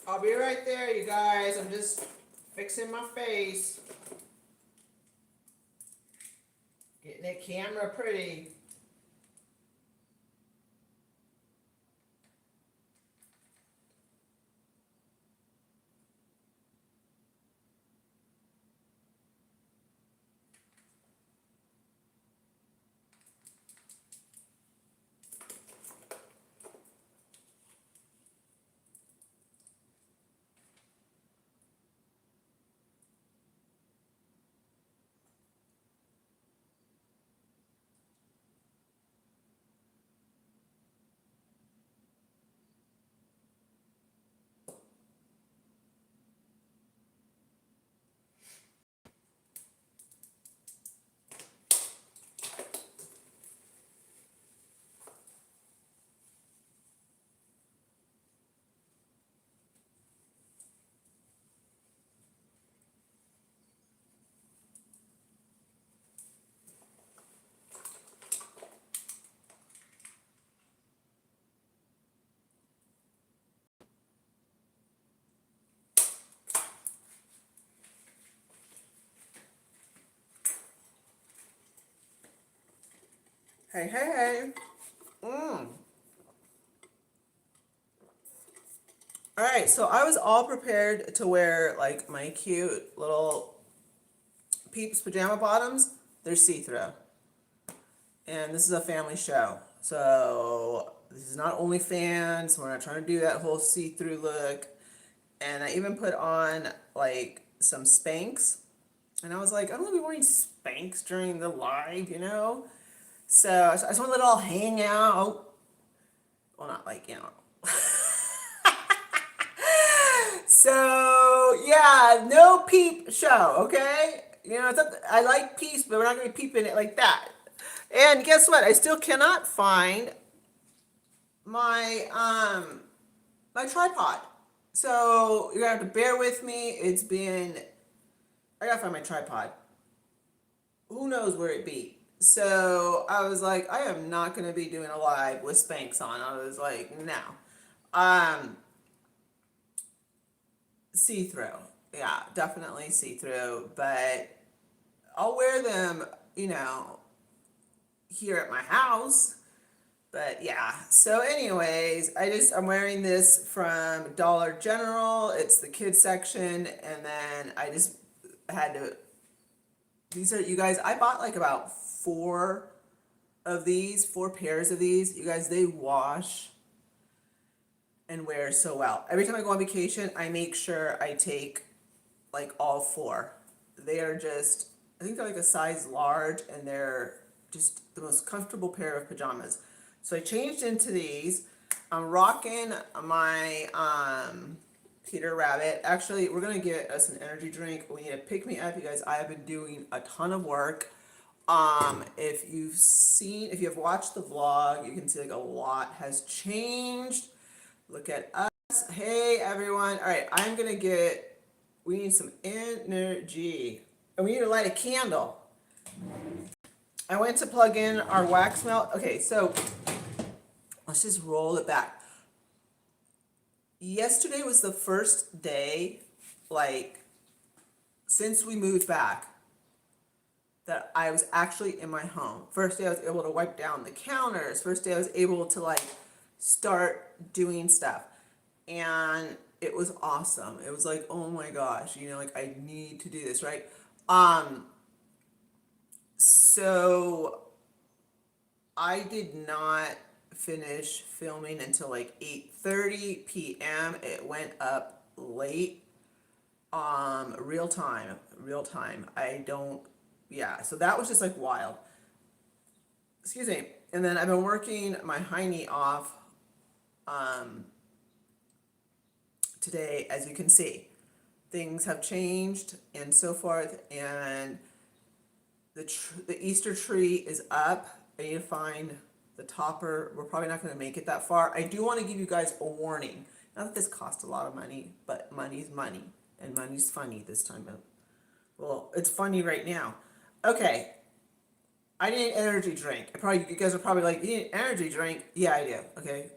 I'll be right there, you guys. I'm just fixing my face. Getting that camera pretty. Hey, hey, hey. All right, so I was all prepared to wear like my cute little Peeps pajama bottoms. They're see-through. And this is a family show. So this is not OnlyFans. We're not trying to do that whole see-through look. And I even put on like some Spanx. And I was like, I don't want to be wearing Spanx during the live, you know? So I just want to let it all hang out. Well, not like, you know. So yeah, no peep show, okay? You know, I like peeps, but we're not gonna be peeping it like that. And guess what? I still cannot find my my tripod. So you're gonna have to bear with me. I gotta find my tripod. Who knows where it be? So I was like, I am not gonna be doing a live with Spanx on. I was like, no. Um, See through. Yeah, definitely see through. But I'll wear them, you know, here at my house. But yeah. So, anyways, I'm wearing this from Dollar General. It's the kids section, and then I just had to. These are, you guys. I bought like about four pairs of these. You guys, they wash and wear so well. Every time I go on vacation, I make sure I take like all four. They are just, I think they're like a size large, and they're just the most comfortable pair of pajamas. So I changed into these. I'm rocking my Peter Rabbit. Actually, we're gonna get us an energy drink. We need to pick me up, you guys. I have been doing a ton of work. If you have watched the vlog, you can see like a lot has changed. Look at us. Hey everyone. All right, we need some energy. And we need to light a candle. I went to plug in our wax melt. Okay, so let's just roll it back. Yesterday was the first day, like, since we moved back, that I was actually in my home. First day I was able to wipe down the counters. First day I was able to, like, start doing stuff. And it was awesome. It was like, oh my gosh, you know, like I need to do this, right? So I did not finish filming until like 8:30 p.m. It went up late. Real time. I don't, yeah, so that was just like wild. Excuse me. And then I've been working my hiney off today, as you can see. Things have changed and so forth, and the Easter tree is up. I need to find the topper. We're probably not going to make it that far. I do want to give you guys a warning. Not that this cost a lot of money, but money's money, and money's funny this time. Well, it's funny right now. Okay, I need an energy drink. You guys are probably like, you need an energy drink? Yeah, I do. Okay.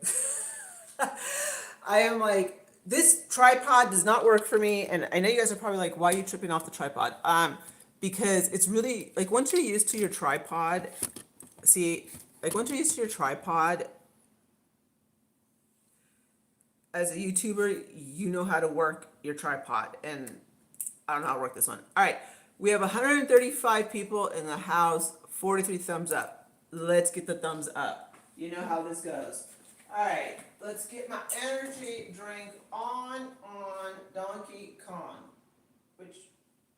I am like this tripod does not work for me, and I know you guys are probably like, why are you tripping off the tripod? Because it's really, like, once you're used to your tripod, see, like, once you're used to your tripod, as a YouTuber, you know how to work your tripod, and I don't know how to work this one. All right, we have 135 people in the house, 43 thumbs up. Let's get the thumbs up. You know how this goes. All right, let's get my energy drink on Donkey Kong, which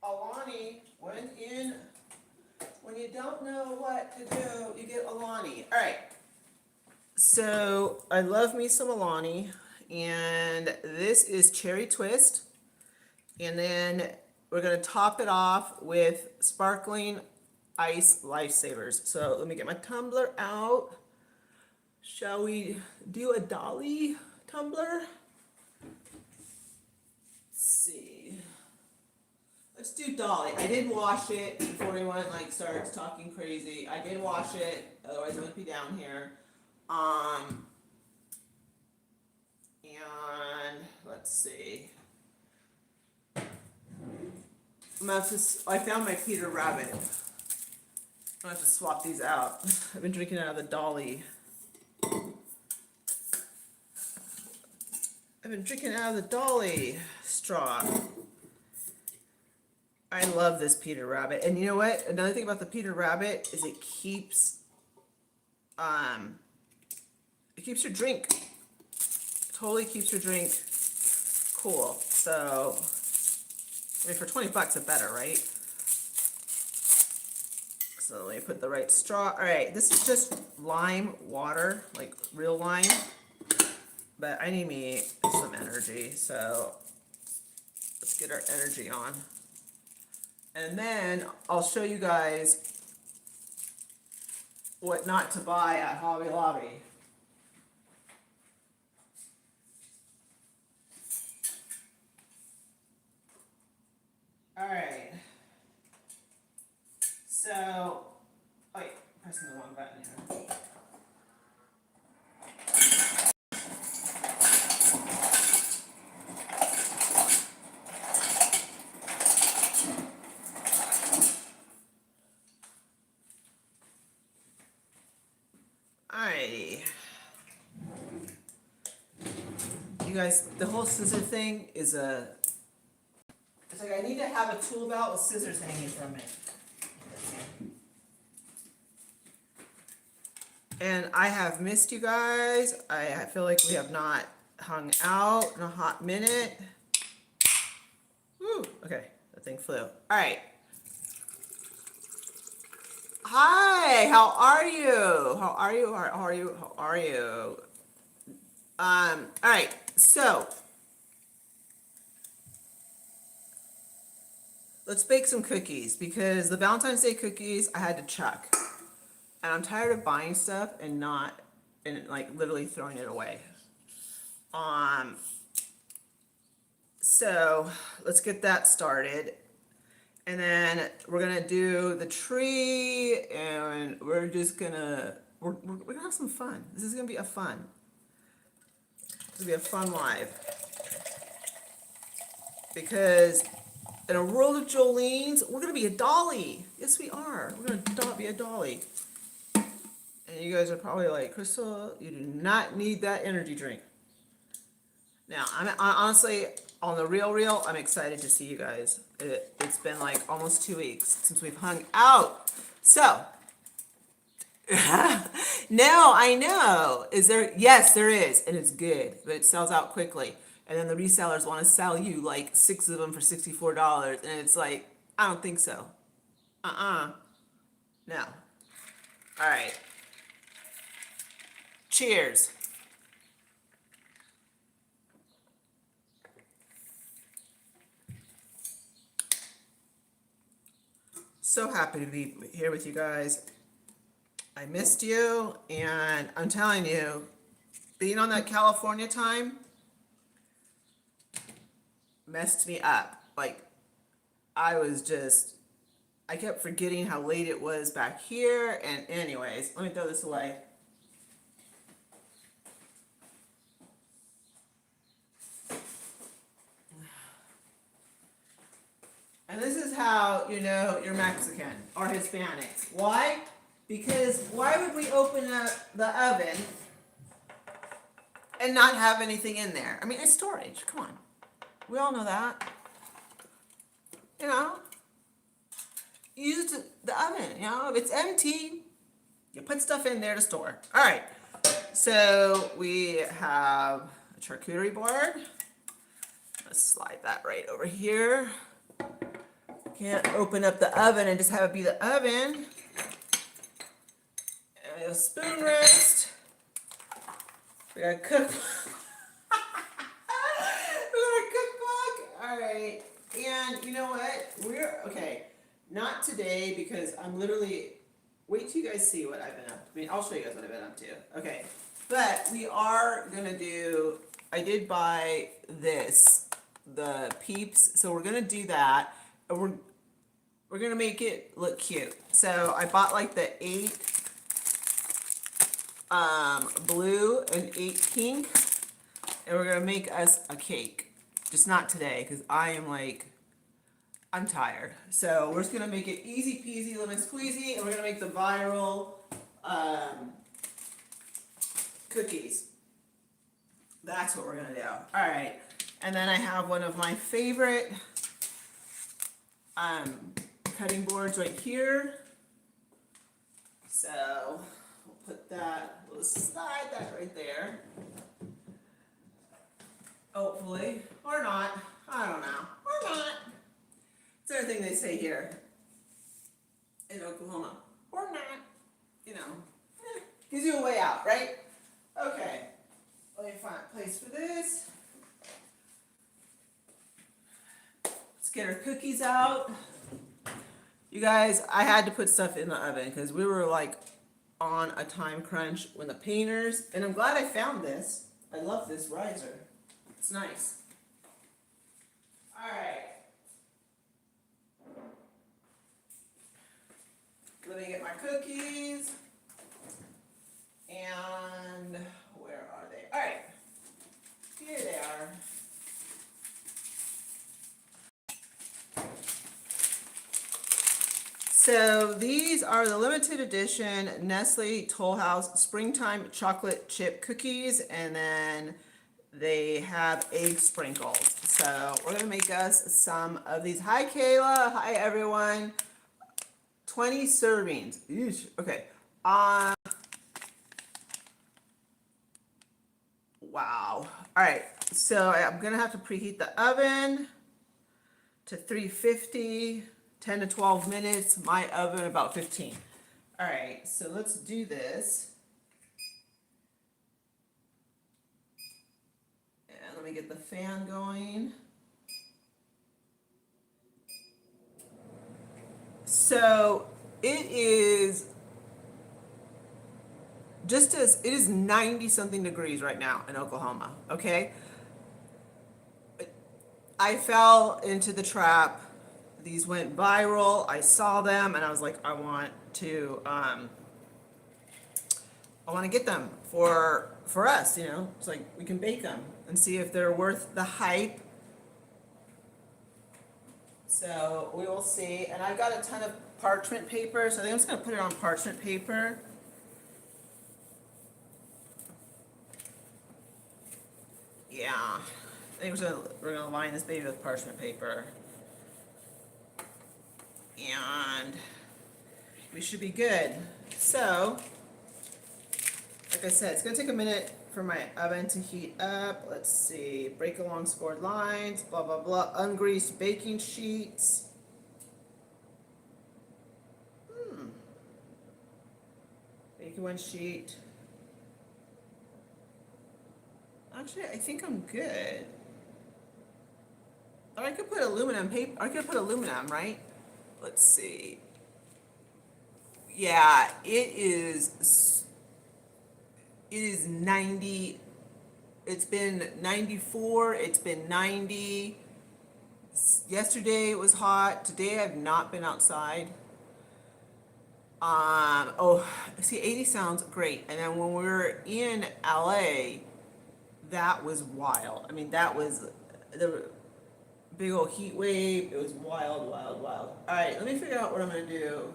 Alani went in. When you don't know what to do, you get Alani. All right, so I love me some Alani, and this is Cherry Twist. And then we're gonna top it off with sparkling ice lifesavers. So let me get my tumbler out. Shall we do a dolly tumbler? Let's see. Let's do dolly. I did wash it before anyone like starts talking crazy. I did wash it, otherwise it would be down here. And let's see. I found my Peter Rabbit. I'm gonna have to swap these out. I've been drinking out of the dolly. Straw. I love this Peter Rabbit. And you know what? Another thing about the Peter Rabbit is it keeps your drink. Totally keeps your drink cool. So, I mean, for 20 bucks, it's better, right? So let me put the right straw. All right, this is just lime water, like real lime. But I need me some energy, so let's get our energy on. And then I'll show you guys what not to buy at Hobby Lobby. All right. So, oh wait, pressing the wrong button here. Alrighty. You guys, the whole scissor thing is it's like I need to have a tool belt with scissors hanging from it. And I have missed you guys. I feel like we have not hung out in a hot minute. Woo, okay, that thing flew. All right. Hi, how are you? How are you? How are you? How are you? All right, so let's bake some cookies because the Valentine's Day cookies I had to chuck. And I'm tired of buying stuff and not, and like literally throwing it away. So let's get that started. And then we're gonna do the tree and we're just gonna, we're gonna have some fun. This is gonna be a fun. This will be a fun live. Because in a world of Jolene's, we're gonna be a dolly. Yes, we are. We're gonna be a dolly. And you guys are probably like, Crystal, you do not need that energy drink. Now, I honestly, on the real, I'm excited to see you guys. It's been like almost 2 weeks since we've hung out. So, no, I know. Is there? Yes, there is. And it's good, but it sells out quickly. And then the resellers want to sell you like 6 of them for $64. And it's like, I don't think so. No. All right. Cheers. So happy to be here with you guys. I missed you, and I'm telling you, being on that California time messed me up. Like, I kept forgetting how late it was back here, and anyways, let me throw this away. And this is how you know you're Mexican or Hispanic. Why? Because why would we open up the oven and not have anything in there? I mean, it's storage. Come on. We all know that. You know? Use the oven. You know, if it's empty, you put stuff in there to store. All right. So we have a charcuterie board. Let's slide that right over here. Can't open up the oven and just have it be the oven. And a spoon rest. We got a cookbook. We got a cookbook. All right. And you know what? Okay. Not today because I'm literally. Wait till you guys see what I've been up to. I mean, I'll show you guys what I've been up to. Okay. But we are gonna do. I did buy this, the Peeps. So we're gonna do that. And we're gonna make it look cute. So I bought like the 8 blue and 8 pink, and we're gonna make us a cake. Just not today, because I'm tired. So we're just gonna make it easy peasy, lemon squeezy, and we're gonna make the viral cookies. That's what we're gonna do. All right, and then I have one of my favorite cutting boards right here. So we'll put that, we'll slide that right there. Hopefully, or not. I don't know. Or not. It's everything they say here in Oklahoma. Or not. You know. Gives you a way out, right? Okay. Let me find a place for this. Let's get our cookies out. You guys, I had to put stuff in the oven because we were like on a time crunch when the painters, and I'm glad I found this. I love this riser. It's nice. All right. Let me get my cookies. And where are they? All right. Here they are. So these are the limited edition Nestle Toll House Springtime Chocolate Chip Cookies, and then they have egg sprinkles. So we're gonna make us some of these. Hi Kayla, hi everyone. 20 servings. Eesh. Okay. Wow. All right. So I'm gonna have to preheat the oven to 350. 10 to 12 minutes, my oven about 15. All right, so let's do this. And let me get the fan going. So it is it is 90 something degrees right now in Oklahoma, okay? I fell into the trap. These went viral. I saw them and I was like, I want to get them for us, you know. It's like we can bake them and see if they're worth the hype. So we will see. And I've got a ton of parchment paper, so I think I'm just gonna put it on parchment paper. Yeah, I think we're gonna line this baby with parchment paper. And we should be good. So, like I said, it's gonna take a minute for my oven to heat up. Let's see, break along scored lines, blah, blah, blah, ungreased baking sheets. Baking one sheet. Actually, I think I'm good. Or I could put aluminum paper, I could put aluminum, right? Let's see. Yeah, it is 90. It's been 94. It's been 90. Yesterday it was hot. Today I've not been outside. Oh, see, 80 sounds great. And then when we were in LA, that was wild. I mean, that was big old heat wave. It was wild, wild, wild. All right, let me figure out what I'm gonna do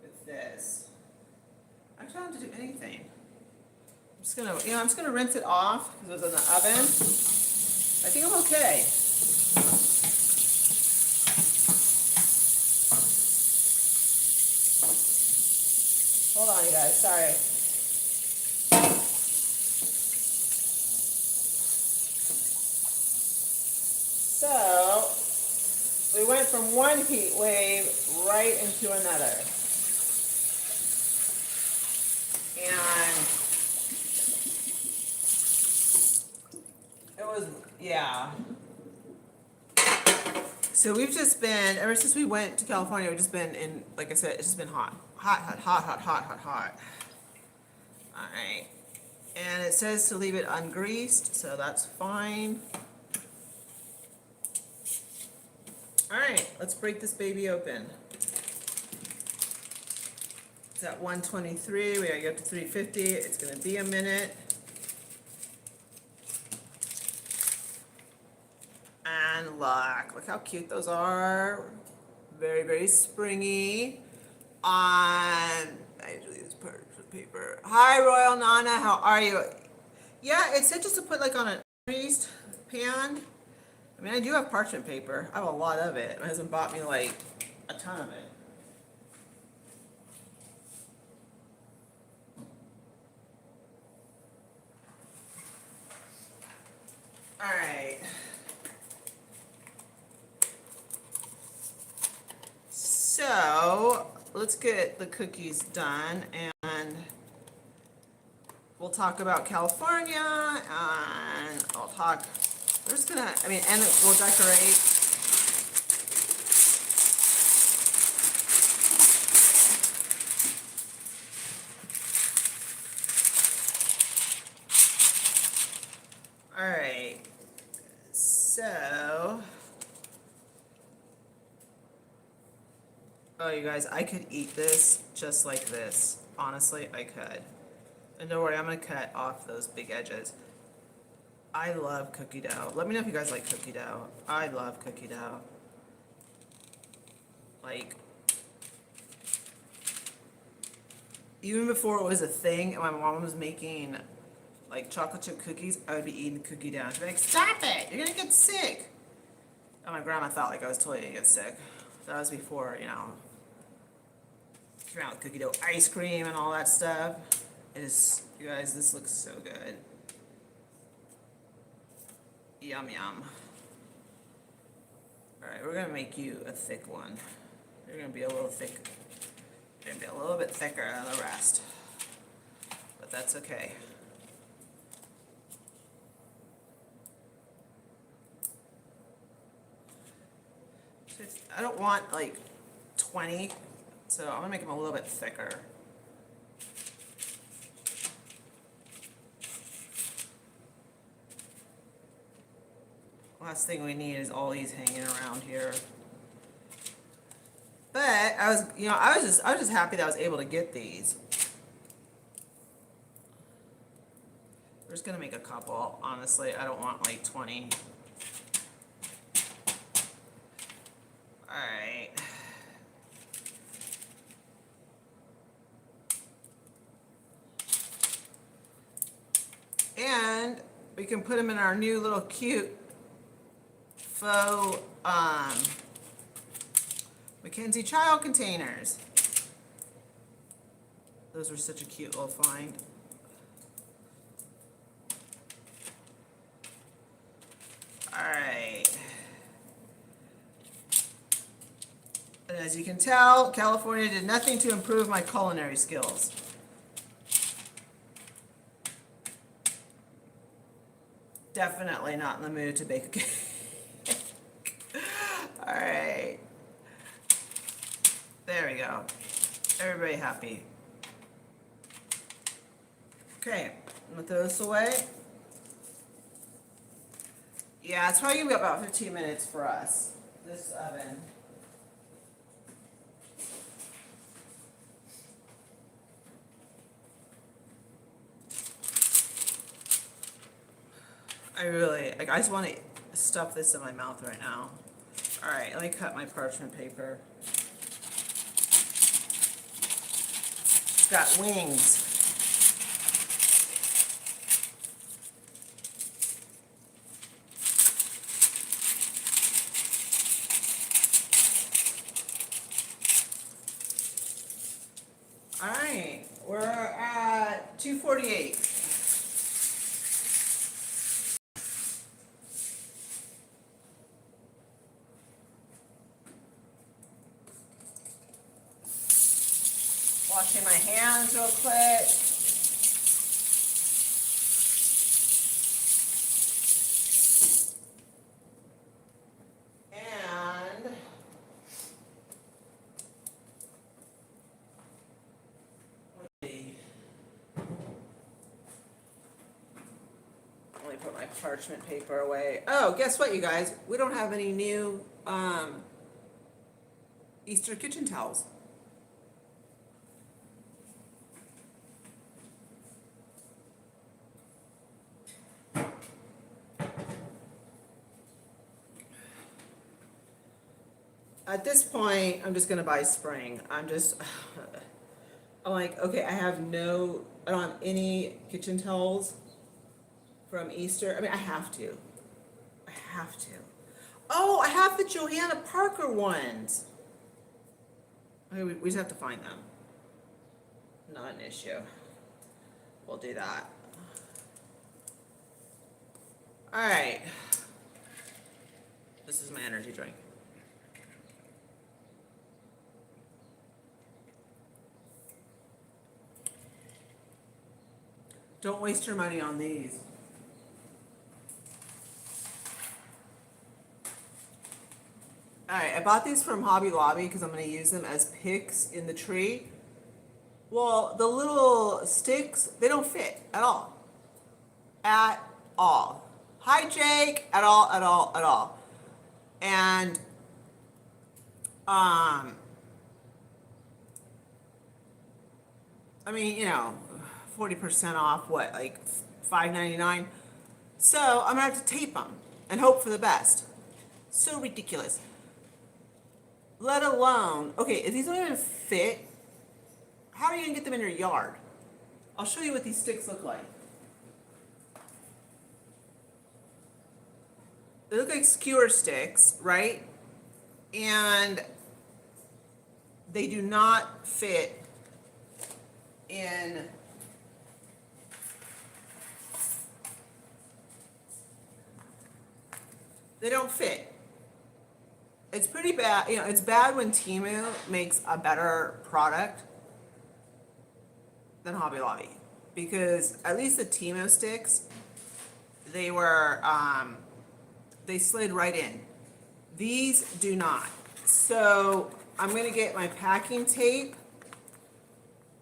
with this. Actually, I don't have to do anything. I'm just gonna, I'm just gonna rinse it off because it was in the oven. I think I'm okay. Hold on, you guys. Sorry. So we went from one heat wave right into another. And it was, yeah. So we've just been, ever since we went to California, we've just been in, like I said, it's just been hot. Hot, hot, hot, hot, hot, hot, hot. All right. And it says to leave it ungreased, so that's fine. All right, let's break this baby open. It's at 123, we gotta get up to 350. It's gonna be a minute. And look how cute those are. Very, very springy. I usually use parchment paper. Hi, Royal Nana, how are you? Yeah, it said just to put like on a greased pan. I mean, I do have parchment paper. I have a lot of it. My husband bought me like a ton of it. All right. So let's get the cookies done and we'll talk about California and I'll talk, we're just gonna, I mean, and we'll decorate. All right, so, oh, you guys, I could eat this just like this. Honestly, I could. And don't worry, I'm gonna cut off those big edges. I love cookie dough. Let me know if you guys like cookie dough. I love cookie dough. Like, even before it was a thing and my mom was making like chocolate chip cookies, I would be eating cookie dough. She'd be like, stop it, you're gonna get sick. And my grandma thought like I was totally gonna get sick. That was before, came out with cookie dough ice cream and all that stuff. It is, you guys, this looks so good. Yum, yum. All right, we're gonna make you a thick one. You're gonna be a little thick. You're gonna be a little bit thicker than the rest, but that's okay. I don't want like 20, so I'm gonna make them a little bit thicker. Last thing we need is all these hanging around here. But I was just happy that I was able to get these. We're just gonna make a couple, honestly. I don't want like 20. Alright. And we can put them in our new little cute faux Mackenzie Child containers. Those were such a cute little find. Alright. And as you can tell, California did nothing to improve my culinary skills. Definitely not in the mood to bake a cake. Alright. There we go. Everybody happy. Okay, I'm gonna throw this away. Yeah, it's probably gonna be about 15 minutes for us, this oven. I really, like, I just want to stuff this in my mouth right now. All right, let me cut my parchment paper. It's got wings. All right, we're at 2:48. Washing my hands real quick. And let's see. Let me put my parchment paper away. Oh, guess what, you guys? We don't have any new Easter kitchen towels. At this point, I'm just gonna buy spring. I'm like, okay, I don't have any kitchen towels from Easter. I mean, I have to. Oh, I have the Johanna Parker ones. Okay, we just have to find them. Not an issue. We'll do that. All right. This is my energy drink. Don't waste your money on these. Alright, I bought these from Hobby Lobby because I'm going to use them as picks in the tree. Well, the little sticks, they don't fit at all. At all. Hi, Jake. At all. And, I mean, 40% off, what, like $5.99? So I'm gonna have to tape them and hope for the best. So ridiculous. Let alone, okay, if these don't even fit, how are you gonna get them in your yard? I'll show you what these sticks look like. They look like skewer sticks, right? And they do not fit in they don't fit. It's pretty bad. It's bad when Temu makes a better product than Hobby Lobby, because at least the Temu sticks, they were they slid right in. These do not. So I'm gonna get my packing tape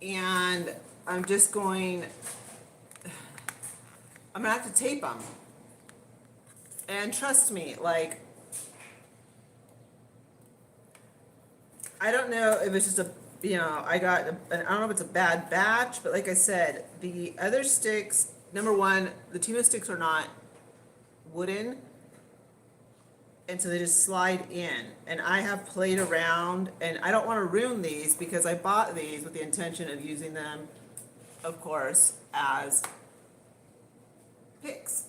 and I'm gonna have to tape them. And trust me, like, I don't know if it's just I don't know if it's a bad batch, but like I said, the other sticks, number one, the Temu sticks are not wooden, and so they just slide in. And I have played around, and I don't want to ruin these because I bought these with the intention of using them, of course, as picks.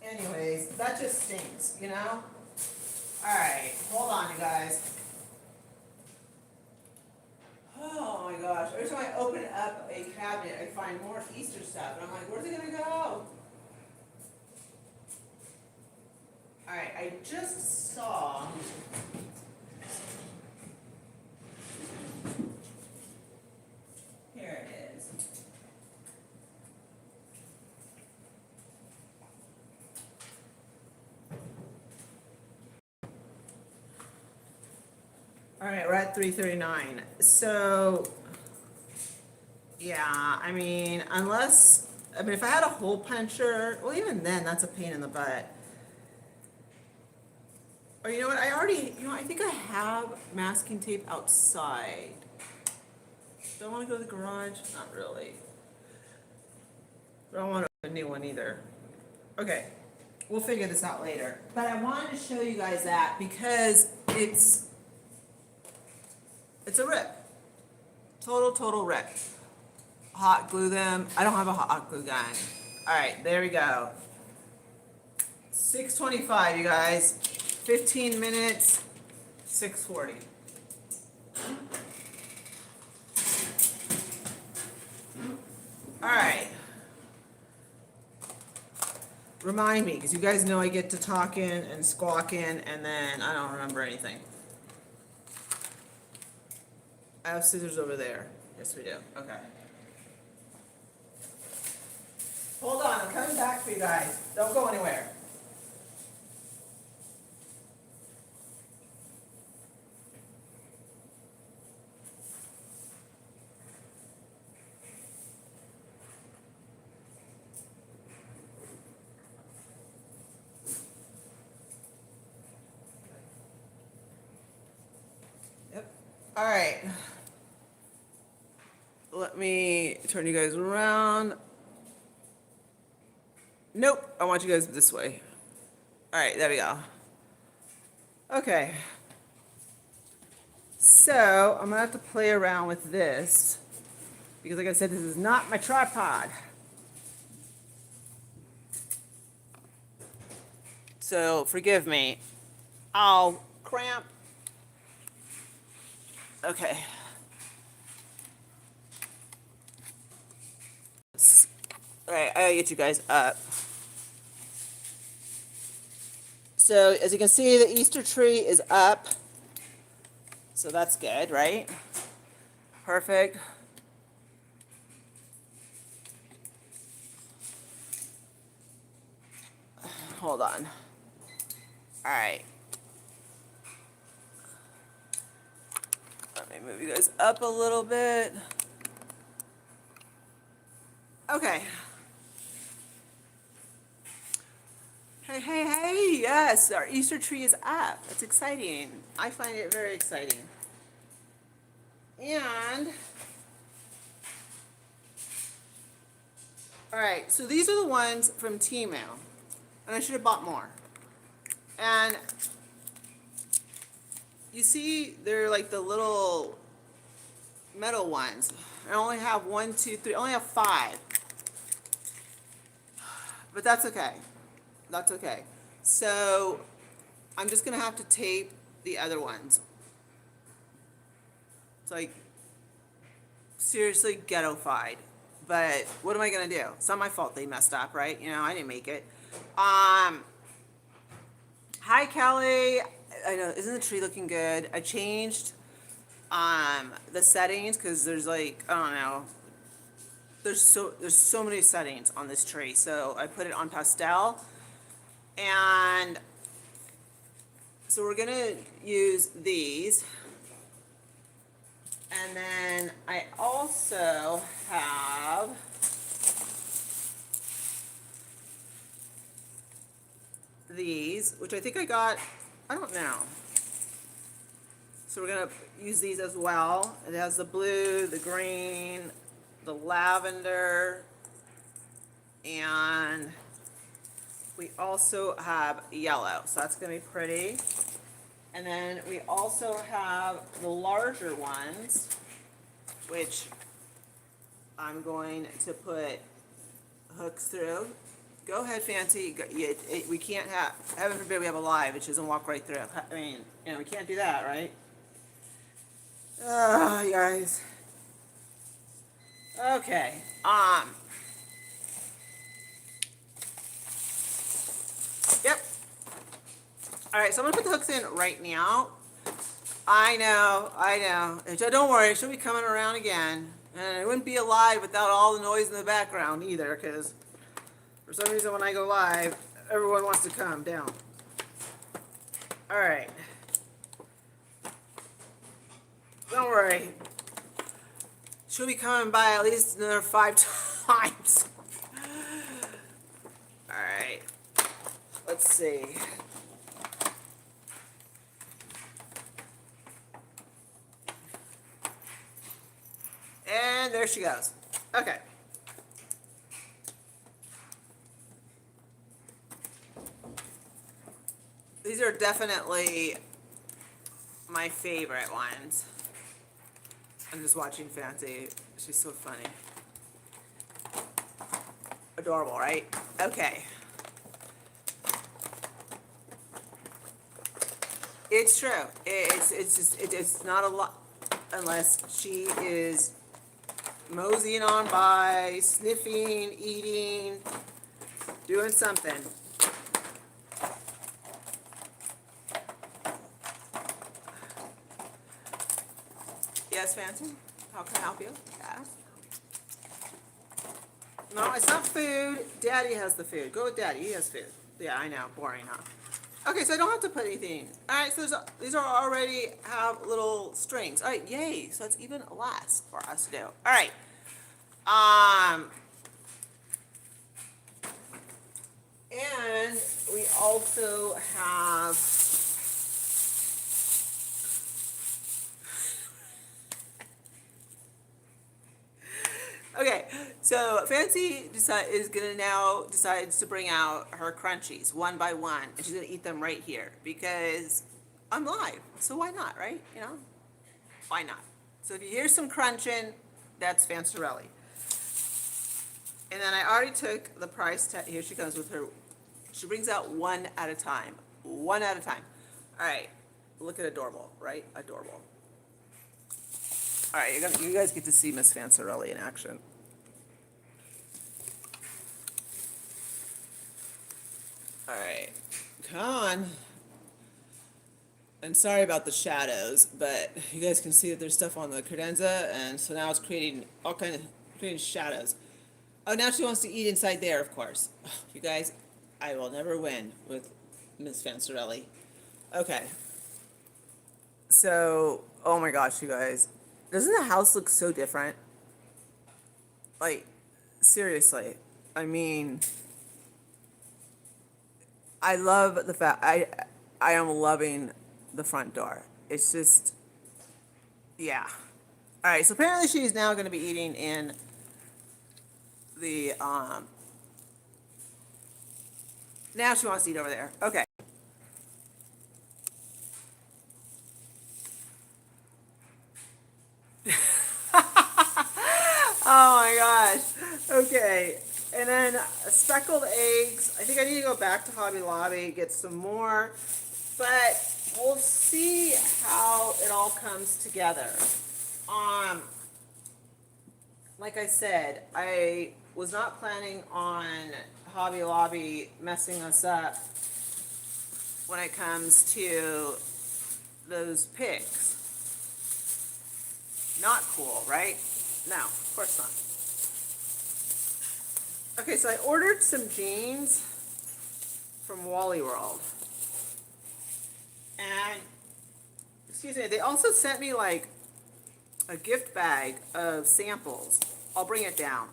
Anyways, that just stinks, Alright, hold on, you guys. Oh my gosh, every time I open up a cabinet, I find more Easter stuff, and I'm like, where's it gonna go? Alright, I just saw here it is. All right, we're at 3:39. So, yeah, I mean, if I had a hole puncher, well, even then, that's a pain in the butt. Or you know what? I think I have masking tape outside. Don't want to go to the garage? Not really. Don't want a new one either. Okay, we'll figure this out later. But I wanted to show you guys that because it's a rip. Total rip. Hot glue them. I don't have a hot glue gun. Alright, there we go. 6:25, you guys. 15 minutes. 6:40. Alright. Remind me, because you guys know I get to talking and squawking, and then I don't remember anything. I have scissors over there. Yes, we do. Okay. Hold on, I'm coming back for you guys. Don't go anywhere. Yep. All right. Let me turn you guys around. Nope, I want you guys this way. All right, there we go. Okay. So I'm gonna have to play around with this because, like I said, this is not my tripod. So forgive me. I'll cramp. Okay. All right, I gotta get you guys up. So as you can see, the Easter tree is up. So that's good, right? Perfect. Hold on. All right. Let me move you guys up a little bit. Okay. Hey, yes, our Easter tree is up. That's exciting. I find it very exciting. And, all right, so these are the ones from Temu. And I should have bought more. And you see, they're like the little metal ones. I only have 1, 2, 3, I only have 5. But that's okay. That's okay. So I'm just gonna have to tape the other ones. It's like seriously ghetto-fied. But what am I gonna do? It's not my fault they messed up, right? You know, I didn't make it. Hi Kelly. I know, isn't the tree looking good? I changed the settings because there's like, I don't know, there's so many settings on this tree. So I put it on pastel. And so we're gonna use these. And then I also have these, which I think I got, I don't know. So we're gonna use these as well. It has the blue, the green, the lavender, and we also have yellow, so that's gonna be pretty. And then we also have the larger ones, which I'm going to put hooks through. Go ahead, Fancy. We can't have, heaven forbid we have a live, it doesn't walk right through. I mean, you know, we can't do that, right? You guys. Okay. Yep. All right, so I'm gonna put the hooks in right now. I know. So don't worry, she'll be coming around again. And it wouldn't be alive without all the noise in the background either, because for some reason when I go live, everyone wants to calm down. All right. Don't worry. She'll be coming by at least another 5 times. All right. Let's see. And there she goes. Okay. these are definitely my favorite ones. I'm just watching Fancy. She's so funny. Adorable, right? Okay. It's true. It's not a lot unless she is moseying on by, sniffing, eating, doing something. Yes, Fancy? How can I help you? Yes. No, it's not food. Daddy has the food. Go with Daddy. He has food. Yeah, I know. Boring, huh? Okay, so I don't have to put anything. All right, so these are already have little strings. All right, yay. So it's even less for us to do. All right. Um, and we also have okay, so Fancy is gonna now decides to bring out her crunchies one by one, and she's gonna eat them right here because I'm live. So why not, right? You know, why not? So if you hear some crunching, that's Fancerelli. And then I already took the price tag. Here she comes with her. She brings out one at a time. One at a time. All right. Look at adorable, right? Adorable. All right, you guys get to see Miss Fancerelli in action. All right, come on. I'm sorry about the shadows, but you guys can see that there's stuff on the credenza, and so now it's creating creating shadows. Oh, now she wants to eat inside there, of course. You guys, I will never win with Miss Fancerelli. Okay. So, oh my gosh, you guys. Doesn't the house look so different? Like, seriously. I mean, I love the fact I am loving the front door. It's just yeah. All right, so apparently she's now going to be eating in the now she wants to eat over there. Okay. Oh my gosh. Okay. And then speckled eggs. I think I need to go back to Hobby Lobby, get some more. But we'll see how it all comes together. Like I said, I was not planning on Hobby Lobby messing us up when it comes to those picks. Not cool, right? No, of course not. Okay, so I ordered some jeans from Wally World. And, excuse me, they also sent me like a gift bag of samples. I'll bring it down.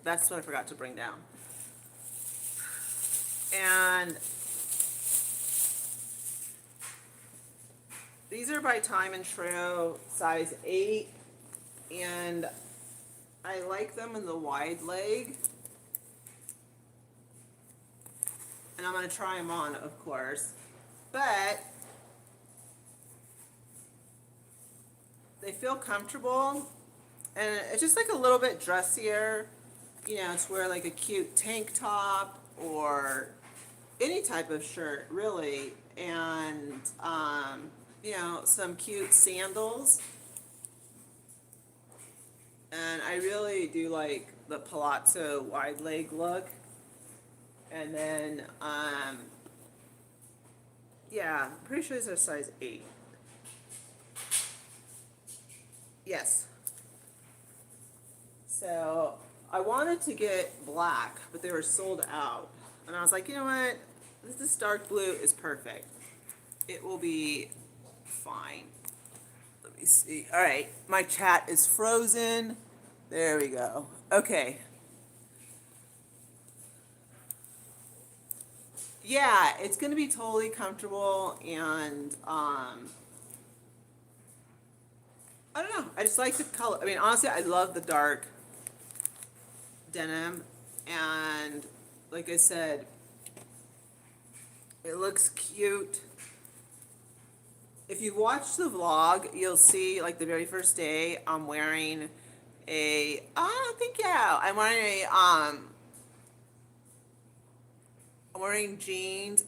That's what I forgot to bring down. And these are by Time and Tru, size 8. And I like them in the wide leg. And I'm going to try them on, of course. But they feel comfortable. And it's just like a little bit dressier. You know, to wear like a cute tank top or any type of shirt, really. And, you know, some cute sandals. And I really do like the palazzo wide leg look. And then, yeah, I'm pretty sure these are size 8. Yes. So I wanted to get black, but they were sold out. And I was like, you know what? This dark blue is perfect. It will be fine. Let me see. All right, my chat is frozen. There we go. Okay. Yeah, it's gonna be totally comfortable, and I don't know. I just like the color. I mean, honestly, I love the dark denim, and like I said, it looks cute. if you watch the vlog, you'll see like the very first day I'm wearing a, oh, thank you. I'm wearing jeans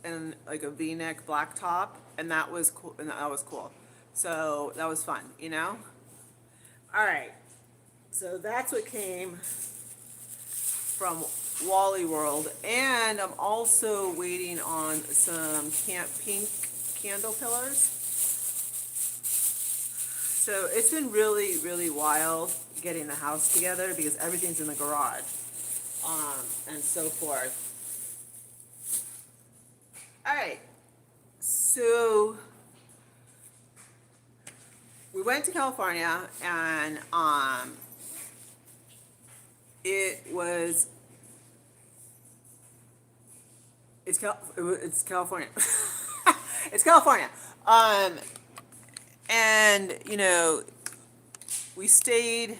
and like a V-neck black top, and that was cool. And that was cool. So that was fun, you know. All right. So that's what came from Wally World, and I'm also waiting on some Camp Pink candle pillars. So it's been really, really wild getting the house together because everything's in the garage, and so forth. All right, so we went to California, and it's California. It's California. And you know, we stayed.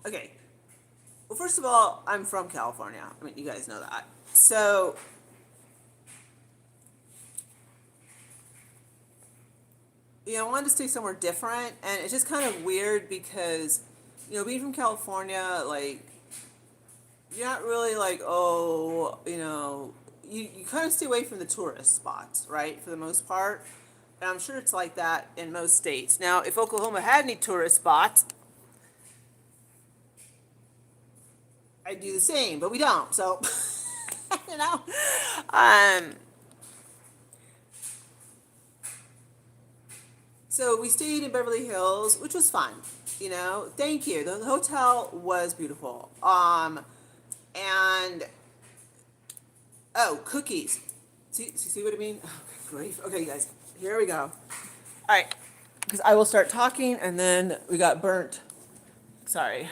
Okay. Well, first of all, I'm from California. I mean, you guys know that. So, you know, I wanted to stay somewhere different, and it's just kind of weird because, you know, being from California, like, you're not really like, oh, you know, you kind of stay away from the tourist spots, right, for the most part. And I'm sure it's like that in most states. Now, if Oklahoma had any tourist spots, I'd do the same, but we don't. So, you know, um, so we stayed in Beverly Hills, which was fun. You know, thank you. The hotel was beautiful. And oh, cookies. See what I mean? Oh, grief. Okay, guys, here we go. All right, because I will start talking, and then we got burnt. Sorry.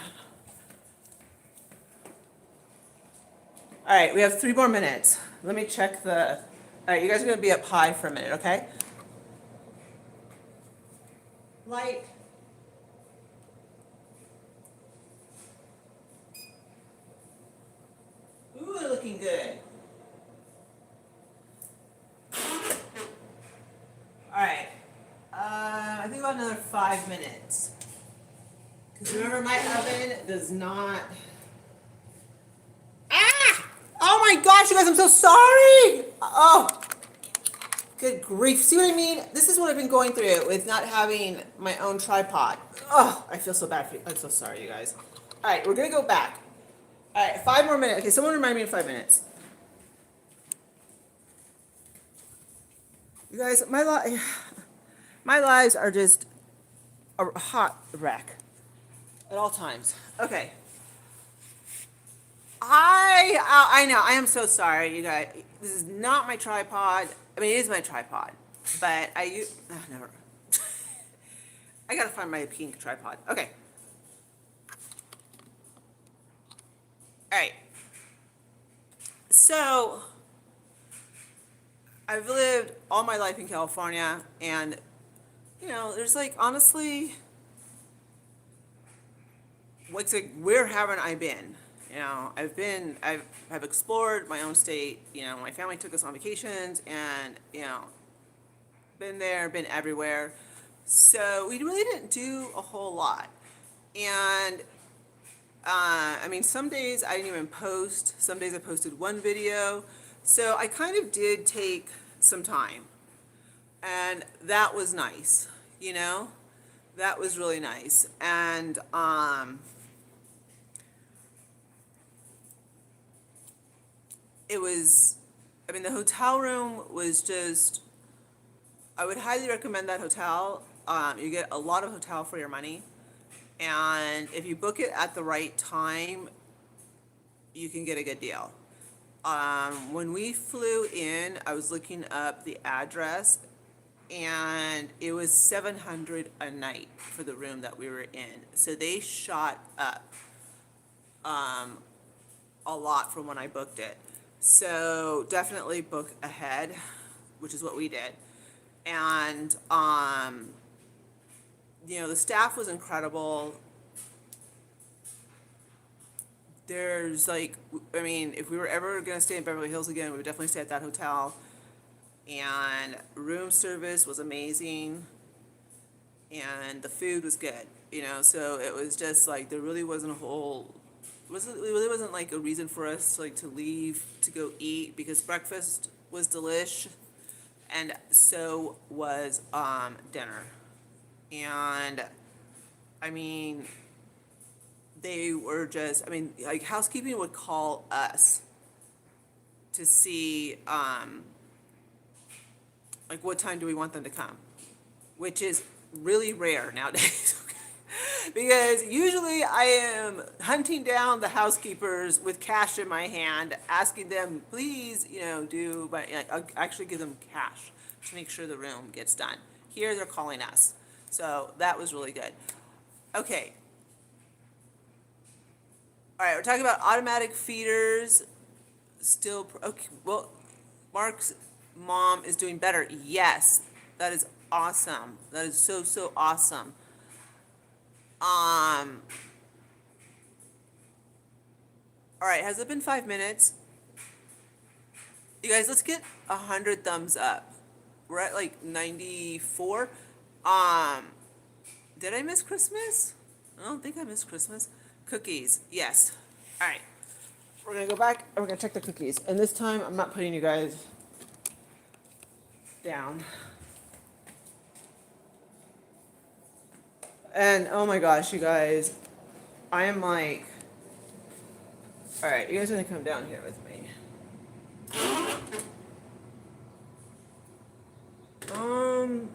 All right, we have 3 more minutes. Let me check the. All right, you guys are gonna be up high for a minute, okay? Light. Ooh, looking good. All right. I think about another 5 minutes. Because remember, my oven does not. Ah! Oh my gosh, you guys, I'm so sorry! Oh, good grief. See what I mean? This is what I've been going through with not having my own tripod. Oh, I feel so bad for you. I'm so sorry, you guys. All right, we're going to go back. All right, 5 more minutes. Okay, someone remind me in 5 minutes. You guys, my lives are just a hot wreck at all times. Okay. I know. I am so sorry, you guys. This is not my tripod. I mean, it is my tripod, but never. I gotta find my pink tripod. Okay. All right. So, I've lived all my life in California, and you know, there's like honestly, what's like, where haven't I been? You know, I've explored my own state. You know, my family took us on vacations, and you know, been there, been everywhere. So we really didn't do a whole lot, and I mean, some days I didn't even post. Some days I posted one video. So I kind of did take some time, and that was nice. You know, that was really nice, and it was. I mean, the hotel room was just. I would highly recommend that hotel. You get a lot of hotel for your money, and if you book it at the right time, you can get a good deal. When we flew in, I was looking up the address, and it was $700 a night for the room that we were in. So they shot up a lot from when I booked it. So definitely book ahead, which is what we did. And you know, the staff was incredible. There's like, I mean, if we were ever gonna stay in Beverly Hills again, we would definitely stay at that hotel. and room service was amazing, and the food was good, you know, so it was just like there really wasn't a whole wasn't it really wasn't like a reason for us like to leave to go eat because breakfast was delish and so was dinner. And I mean they were just I mean like housekeeping would call us to see like what time do we want them to come, which is really rare nowadays. Because usually I am hunting down the housekeepers with cash in my hand, asking them, please, you know, do, but I'll actually give them cash to make sure the room gets done. Here they're calling us. So that was really good. Okay. All right, we're talking about automatic feeders. Still, okay, well, Mark's mom is doing better. Yes, that is awesome. That is so, so awesome. Um, all right, has it been 5 minutes? You guys, let's get 100 thumbs up. We're at like 94. Um, did I miss Christmas? I don't think I missed Christmas. Cookies, yes. All right, we're gonna go back and we're gonna check the cookies. And this time, I'm not putting you guys down. And oh my gosh, you guys, I am like, all right, you guys are gonna come down here with me. Um,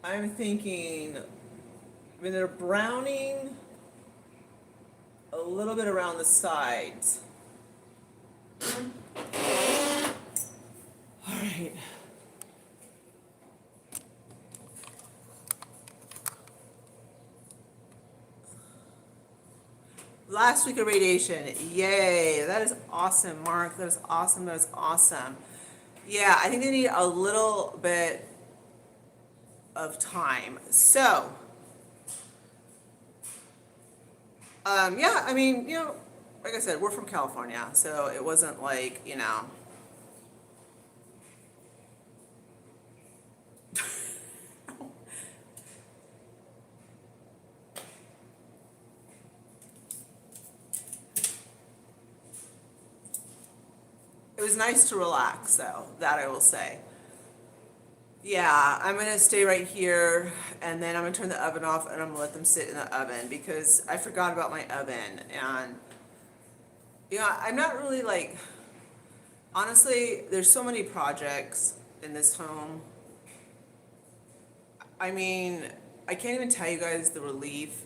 I'm thinking, I mean, they're browning a little bit around the sides. All right. Last week of radiation, yay! That is awesome, Mark. That is awesome. That is awesome. Yeah, I think they need a little bit of time. So, yeah, I mean, you know, like I said, we're from California, so it wasn't like, you know. It was nice to relax, though, that I will say. Yeah, I'm gonna stay right here, and then I'm gonna turn the oven off, and I'm gonna let them sit in the oven, because I forgot about my oven, and, you know, I'm not really like, honestly, there's so many projects in this home. I mean, I can't even tell you guys the relief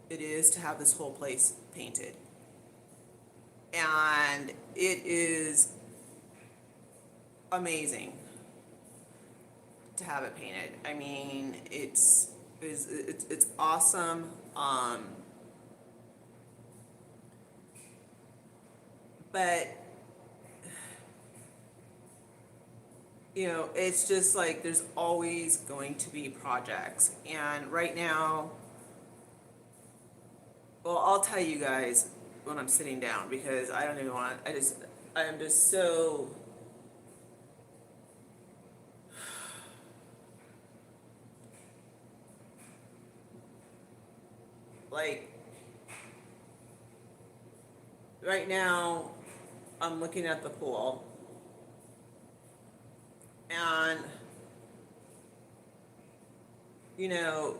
it is to have this whole place painted. And it is amazing to have it painted. I mean, it's awesome. But you know, it's just like there's always going to be projects. And right now, well, I'll tell you guys when I'm sitting down because I don't even want. I am just so. Like, right now, I'm looking at the pool, and, you know,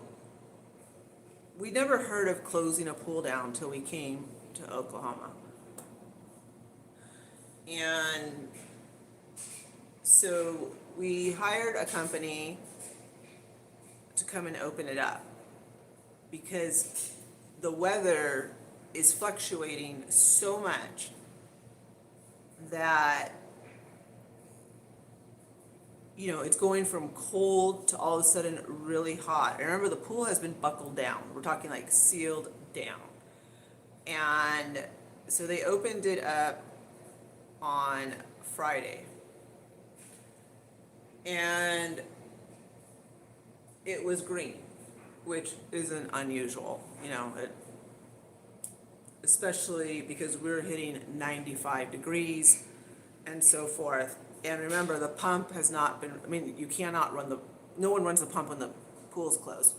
we never heard of closing a pool down until we came to Oklahoma. And so we hired a company to come and open it up because the weather is fluctuating so much that, you know, it's going from cold to all of a sudden really hot. And remember, the pool has been buckled down. We're talking like sealed down. And so they opened it up on Friday. And it was green. which isn't unusual, especially because we're hitting 95 degrees and so forth. And remember, the pump has not been, you cannot run no one runs the pump when the pool's closed.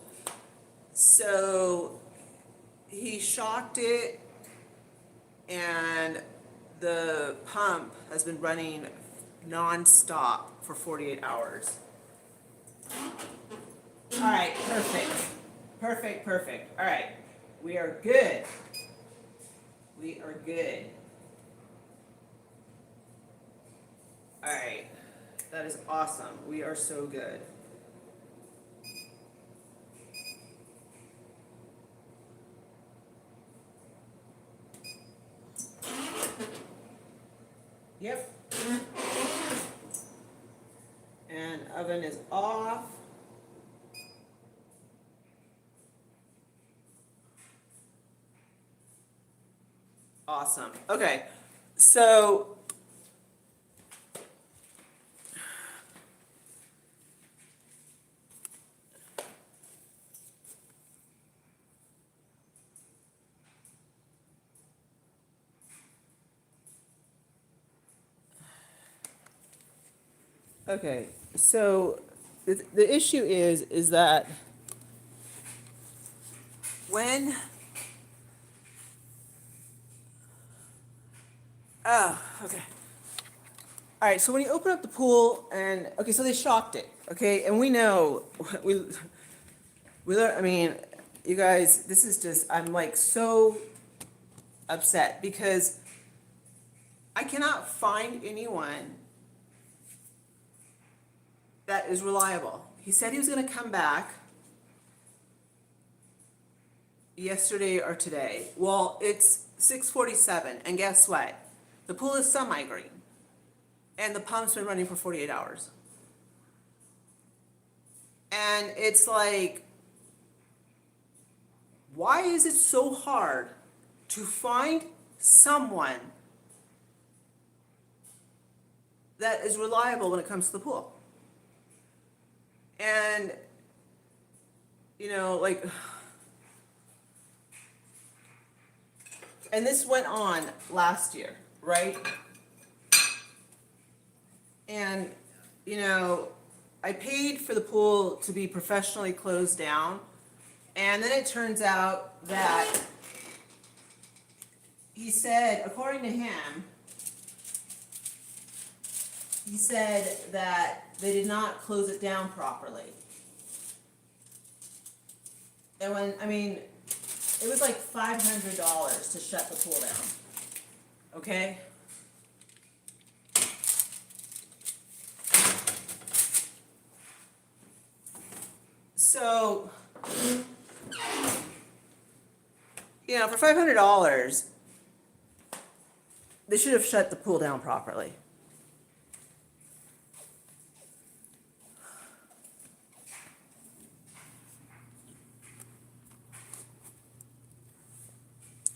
So he shocked it, and the pump has been running non-stop for 48 hours. All right, perfect. Perfect, perfect. All right, we are good. We are good. All right, that is awesome. We are so good. Yep. And oven is off. Awesome. Okay, so okay, so the issue is that when okay. All right, so when you open up the pool and okay, so they shocked it, okay, and we know I mean, you guys, this is just I'm like so upset because I cannot find anyone that is reliable. He said he was going to come back yesterday or today. Well, it's 6:47, and guess what? The pool is semi-green, and the pump's been running for 48 hours. And it's like, why is it so hard to find someone that is reliable when it comes to the pool? And, like, and this went on last year, right? And, I paid for the pool to be professionally closed down, and then it turns out that he said, according to him, he said that they did not close it down properly. And it was like $500 to shut the pool down. Okay? So, for $500, they should have shut the pool down properly.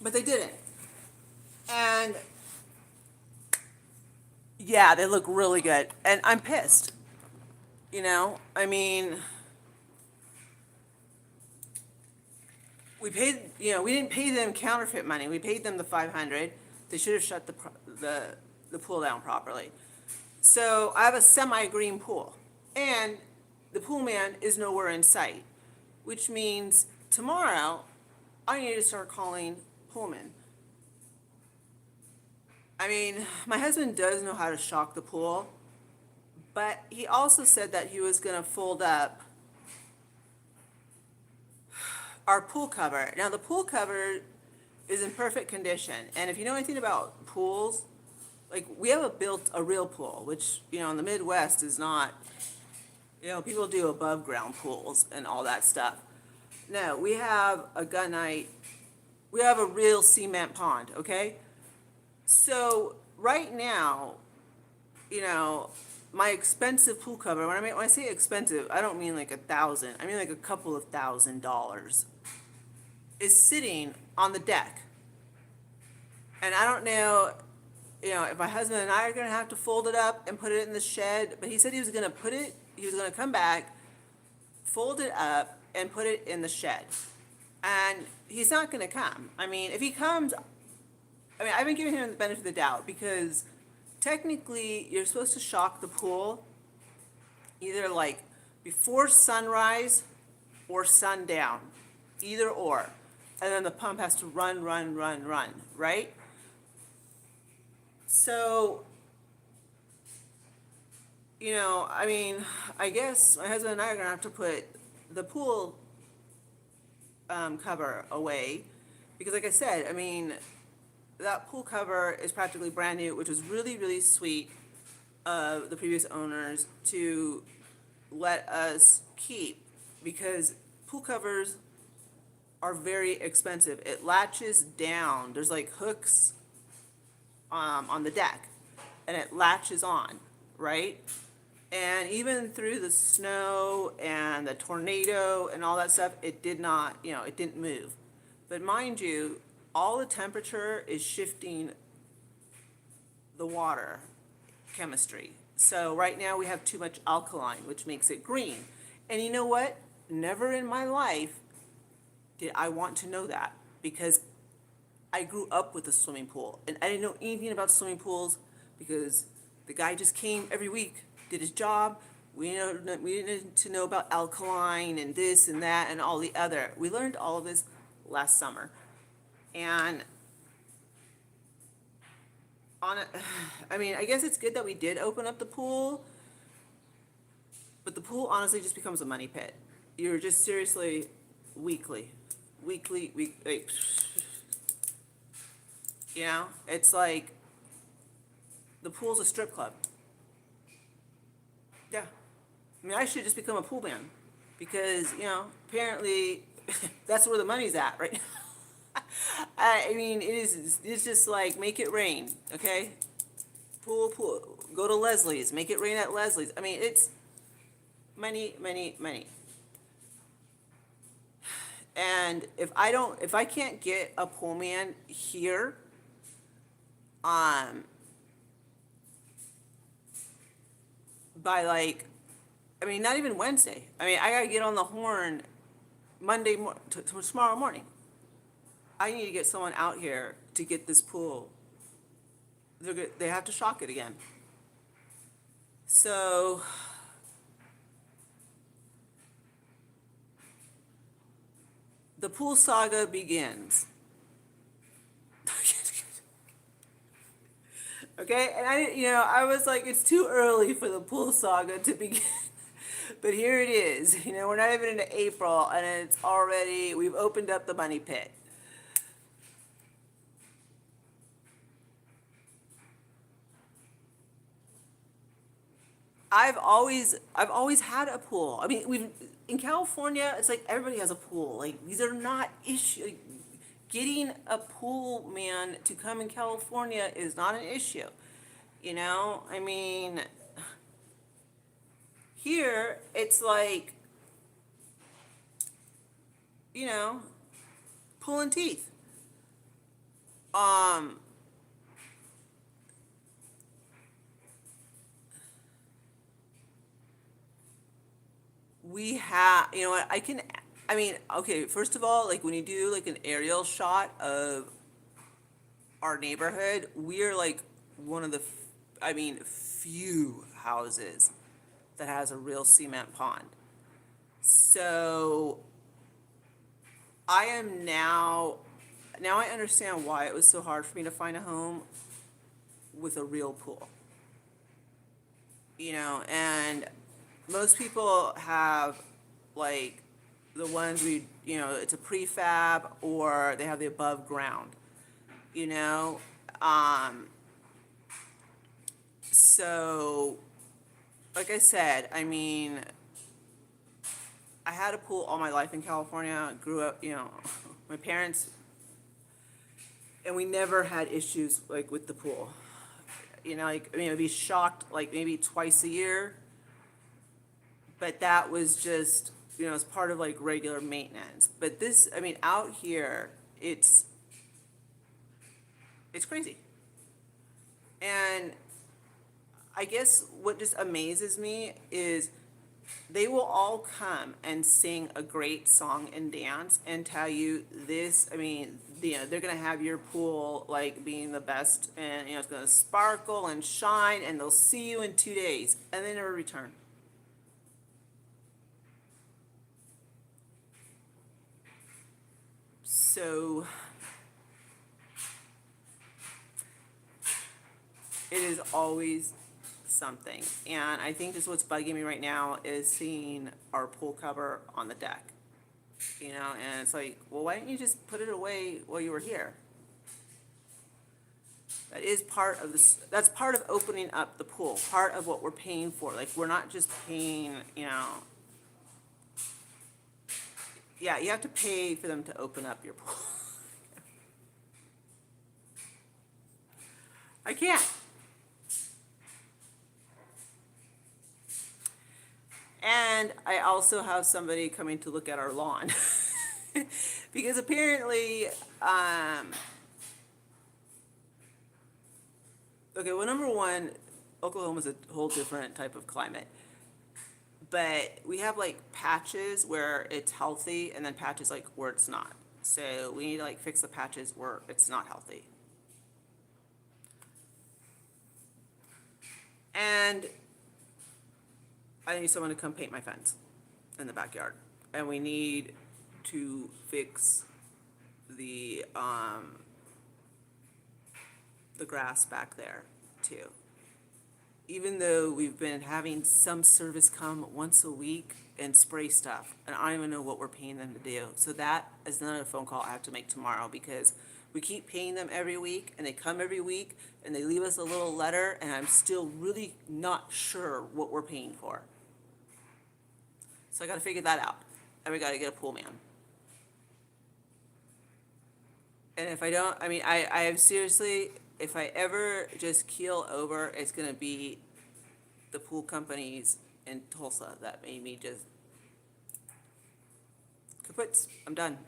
But they didn't. And yeah, they look really good. And I'm pissed. We paid, we didn't pay them counterfeit money. We paid them the $500. They should have shut the pool down properly. So I have a semi-green pool, and the pool man is nowhere in sight, which means tomorrow I need to start calling Pullman. My husband does know how to shock the pool, but he also said that he was going to fold up our pool cover. Now, the pool cover is in perfect condition, and if you know anything about pools, like, we have a real pool, which, in the Midwest is not, people do above ground pools and all that stuff. No, we have a gunite, we have a real cement pond, okay? So, right now, my expensive pool cover, when I say expensive, I don't mean like $1,000, I mean like a couple of $1,000s, is sitting on the deck. And I don't know, if my husband and I are going to have to fold it up and put it in the shed, but he said he was going to come back, fold it up, and put it in the shed. And he's not going to come. I mean, if he comes, I mean, I've been giving him the benefit of the doubt because technically you're supposed to shock the pool either like before sunrise or sundown, either or. And then the pump has to run, right? So, I mean, I guess my husband and I are gonna have to put the pool cover away because, like I said, I mean, that pool cover is practically brand new, which was really, really sweet of the previous owners to let us keep because pool covers are very expensive. It latches down. There's like hooks on the deck, and it latches on, right? And even through the snow and the tornado and all that stuff, it did not, it didn't move. But mind you, all the temperature is shifting the water chemistry. So right now we have too much alkaline, which makes it green. And you know what? Never in my life did I want to know that because I grew up with a swimming pool and I didn't know anything about swimming pools because the guy just came every week, did his job. We didn't to know about alkaline and this and that and all the other. We learned all of this last summer. And I mean, I guess it's good that we did open up the pool, but the pool honestly just becomes a money pit. You're just seriously weekly, like, it's like the pool's a strip club. Yeah. I mean, I should just become a pool man because, apparently that's where the money's at, right? I mean, it's just like, make it rain, okay? Pool, go to Leslie's, make it rain at Leslie's. I mean, it's money. And if I can't get a pool man here, by like, I mean, not even Wednesday. I mean, I gotta get on the horn Monday to tomorrow morning. I need to get someone out here to get this pool. They have to shock it again. So, the pool saga begins. Okay, and I was like, it's too early for the pool saga to begin. But here it is. We're not even into April, and it's already, we've opened up the money pit. I've always had a pool. I mean, in California, it's like everybody has a pool. Like, these are not issues. Getting a pool man to come in California is not an issue. I mean, here it's like, pulling teeth. We have, what, I mean, okay, first of all, like when you do like an aerial shot of our neighborhood, we are like one of the, few houses that has a real cement pond. So I am now I understand why it was so hard for me to find a home with a real pool. And most people have like the ones it's a prefab or they have the above ground, so like I said, I mean, I had a pool all my life in California, grew up, my parents, and we never had issues like with the pool. I'd be shocked like maybe twice a year, but that was just, it's part of like regular maintenance. But this, out here, it's crazy. And I guess what just amazes me is they will all come and sing a great song and dance and tell you this. I mean, they're gonna have your pool like being the best, and it's gonna sparkle and shine, and they'll see you in 2 days, and they never return. So it is always something. And I think this is what's bugging me right now is seeing our pool cover on the deck. And it's like, well, why didn't you just put it away while you were here? That is part of this. That's part of opening up the pool, part of what we're paying for. Like, we're not just paying, yeah, you have to pay for them to open up your pool. I can't. And I also have somebody coming to look at our lawn. Because apparently, okay, well, number one, Oklahoma's a whole different type of climate. But we have like patches where it's healthy and then patches like where it's not. So we need to like fix the patches where it's not healthy. And I need someone to come paint my fence in the backyard. And we need to fix the grass back there too. Even though we've been having some service come once a week and spray stuff, and I don't even know what we're paying them to do. So that is another phone call I have to make tomorrow, because we keep paying them every week, and they come every week, and they leave us a little letter, and I'm still really not sure what we're paying for. So I got to figure that out. And we got to get a pool man. And if I don't, I mean, I have seriously, if I ever just keel over, it's going to be the pool companies in Tulsa that made me just kaput. I'm done.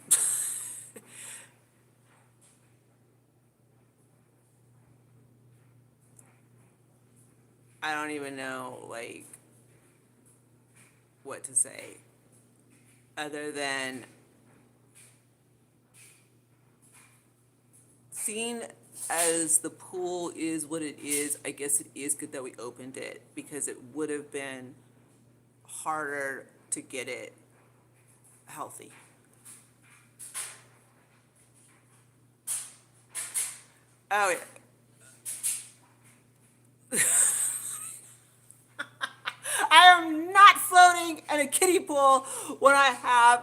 I don't even know, like, what to say other than seeing as the pool is what it is. I guess it is good that we opened it, because it would have been harder to get it healthy. Oh, yeah. I am not floating in a kiddie pool when I have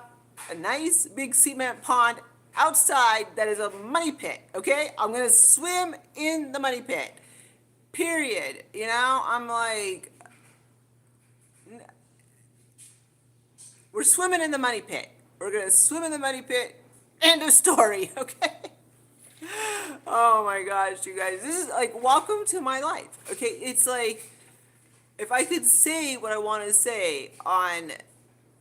a nice big cement pond outside that is a money pit, okay? I'm going to swim in the money pit. Period. I'm like, we're swimming in the money pit. We're going to swim in the money pit. End of story, okay? Oh my gosh, you guys. This is like, welcome to my life, okay? It's like, if I could say what I want to say on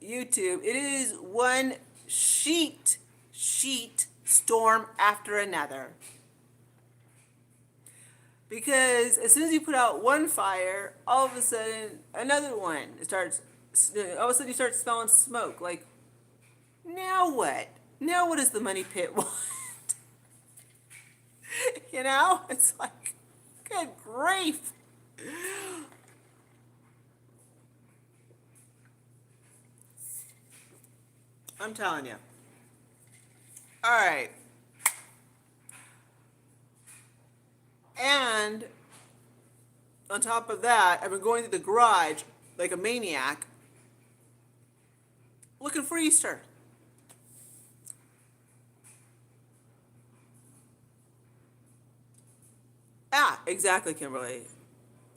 YouTube, it is one sheet storm after another. Because as soon as you put out one fire, all of a sudden another one starts. All of a sudden you start smelling smoke. Like, now what? Now what does the money pit want? It's like, good grief. I'm telling you. All right. And on top of that, I've been going through the garage like a maniac looking for Easter. Ah, exactly, Kimberly.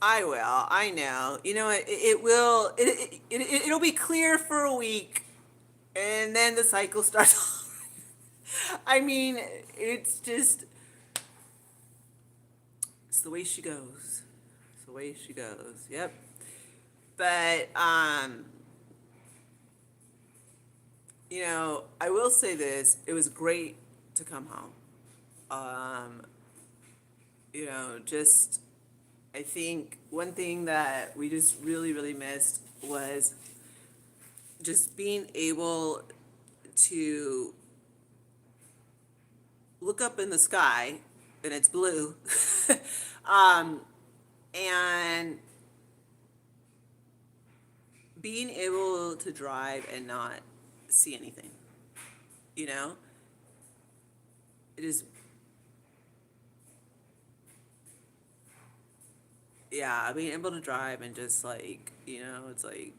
I will. I know. You know, it will. It'll be clear for a week, and then the cycle starts. I mean, it's just, it's the way she goes. It's the way she goes. Yep. But I will say this: it was great to come home. Just, I think one thing that we just really, really missed was just being able to look up in the sky and it's blue, um, and being able to drive and not see anything, you know, it is, yeah, being able to drive and just like, you know, it's like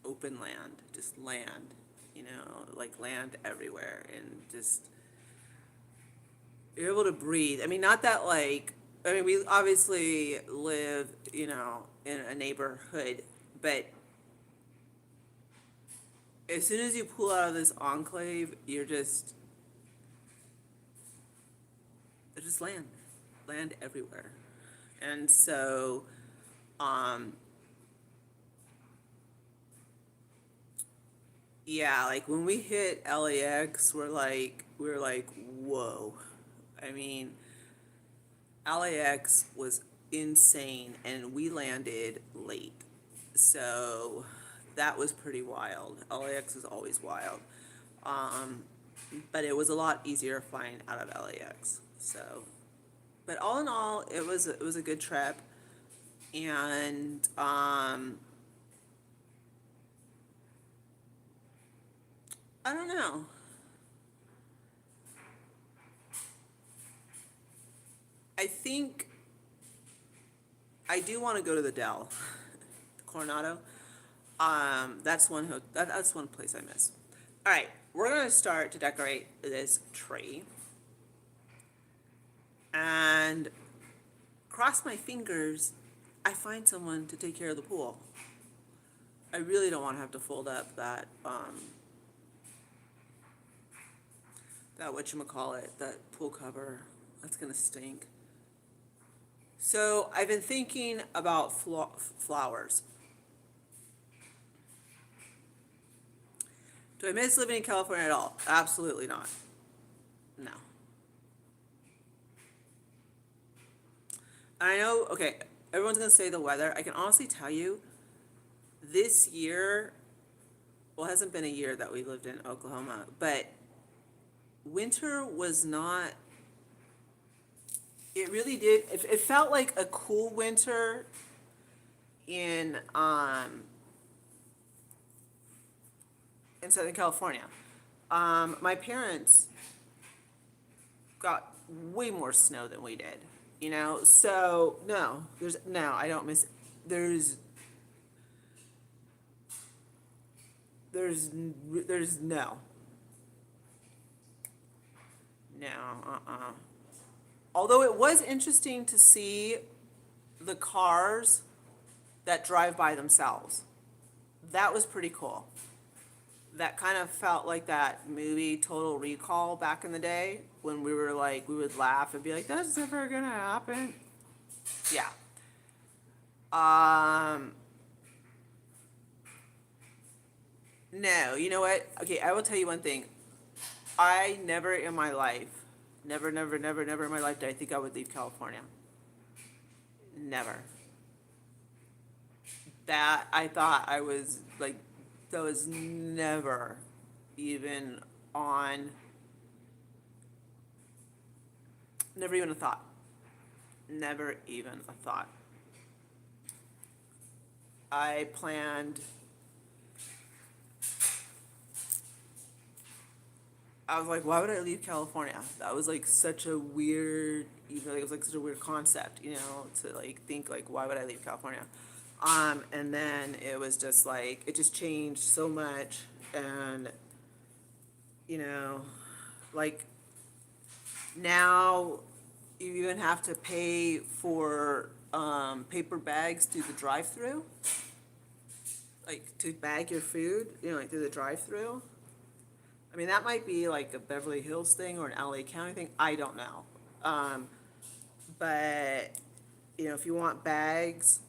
open land, just land, you know, like land everywhere and just you're able to breathe. I mean, not that like, I mean, we obviously live, you know, in a neighborhood, but as soon as you pull out of this enclave, you're just land, land everywhere. And so, um, yeah, like when we hit LAX, we were like, whoa. I mean, LAX was insane and we landed late. So that was pretty wild. LAX is always wild. Um, but it was a lot easier flying out of LAX. So, but all in all, it was a good trip. And I don't know. I think I do want to go to the Dell, Coronado. That's one place I miss. All right, we're gonna start to decorate this tree, and cross my fingers, I find someone to take care of the pool. I really don't want to have to fold up that whatchamacallit, that pool cover. That's gonna stink. So I've been thinking about flowers. Do I miss living in California at all? Absolutely not. No. I know, okay, everyone's gonna say the weather. I can honestly tell you, this year, well, it hasn't been a year that we lived in Oklahoma, but winter was not, it really did, it felt like a cool winter in in Southern California. My parents got way more snow than we did, you know? So, no, I don't miss, there's, there's, there's no, Although it was interesting to see the cars that drive by themselves. That was pretty cool. That kind of felt like that movie Total Recall back in the day when we were like, we would laugh and be like, that's never gonna happen. Yeah. Um, no, you know what? Okay, I will tell you one thing. I never in my life, never in my life did I think I would leave California. Never. That I thought I was like, that was never even on, never even a thought. Never even a thought. I planned, I was like, why would I leave California? That was like such a weird, you know, like, it was like such a weird concept, you know, to like think like, why would I leave California? And then it was just like, it just changed so much. And, you know, like now you even have to pay for paper bags through the drive-through, like to bag your food, you know, like through the drive-through. I mean, that might be like a Beverly Hills thing or an LA County thing. I don't know. Um, but, you know, if you want bags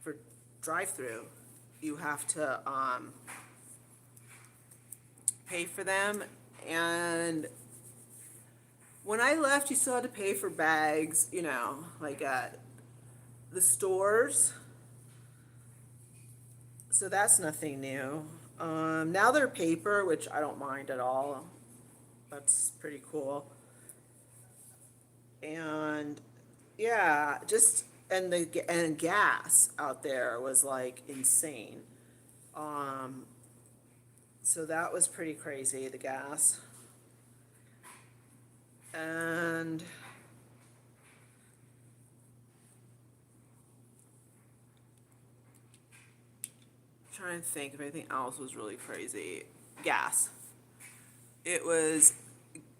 for drive-through, you have to pay for them. And when I left, you still had to pay for bags, you know, like at the stores. So that's nothing new. Now they're paper, which I don't mind at all. That's pretty cool. And yeah, just and gas out there was like insane. Um, so that was pretty crazy, the gas. And trying to think if anything else was really crazy. Gas. It was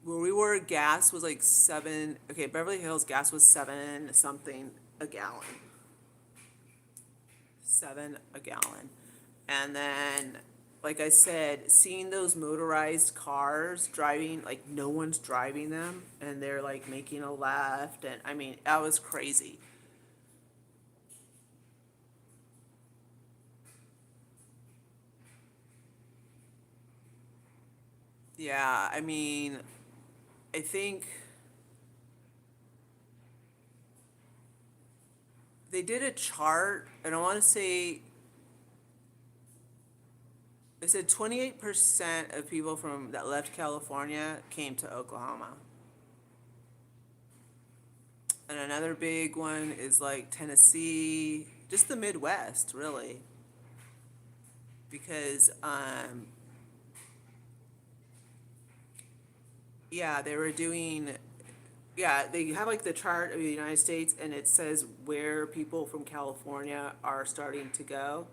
where we were. Gas was like seven. Okay, Beverly Hills gas was seven something a gallon. 7 a gallon. And then, like I said, seeing those motorized cars driving, like no one's driving them, and they're like making a left, and I mean, that was crazy. Yeah, I mean, I think they did a chart, and I want to say they said 28% of people from that left California came to Oklahoma. And another big one is like Tennessee, just the Midwest, really. Because, yeah, they were doing, yeah, they have like the chart of the United States and it says where people from California are starting to go.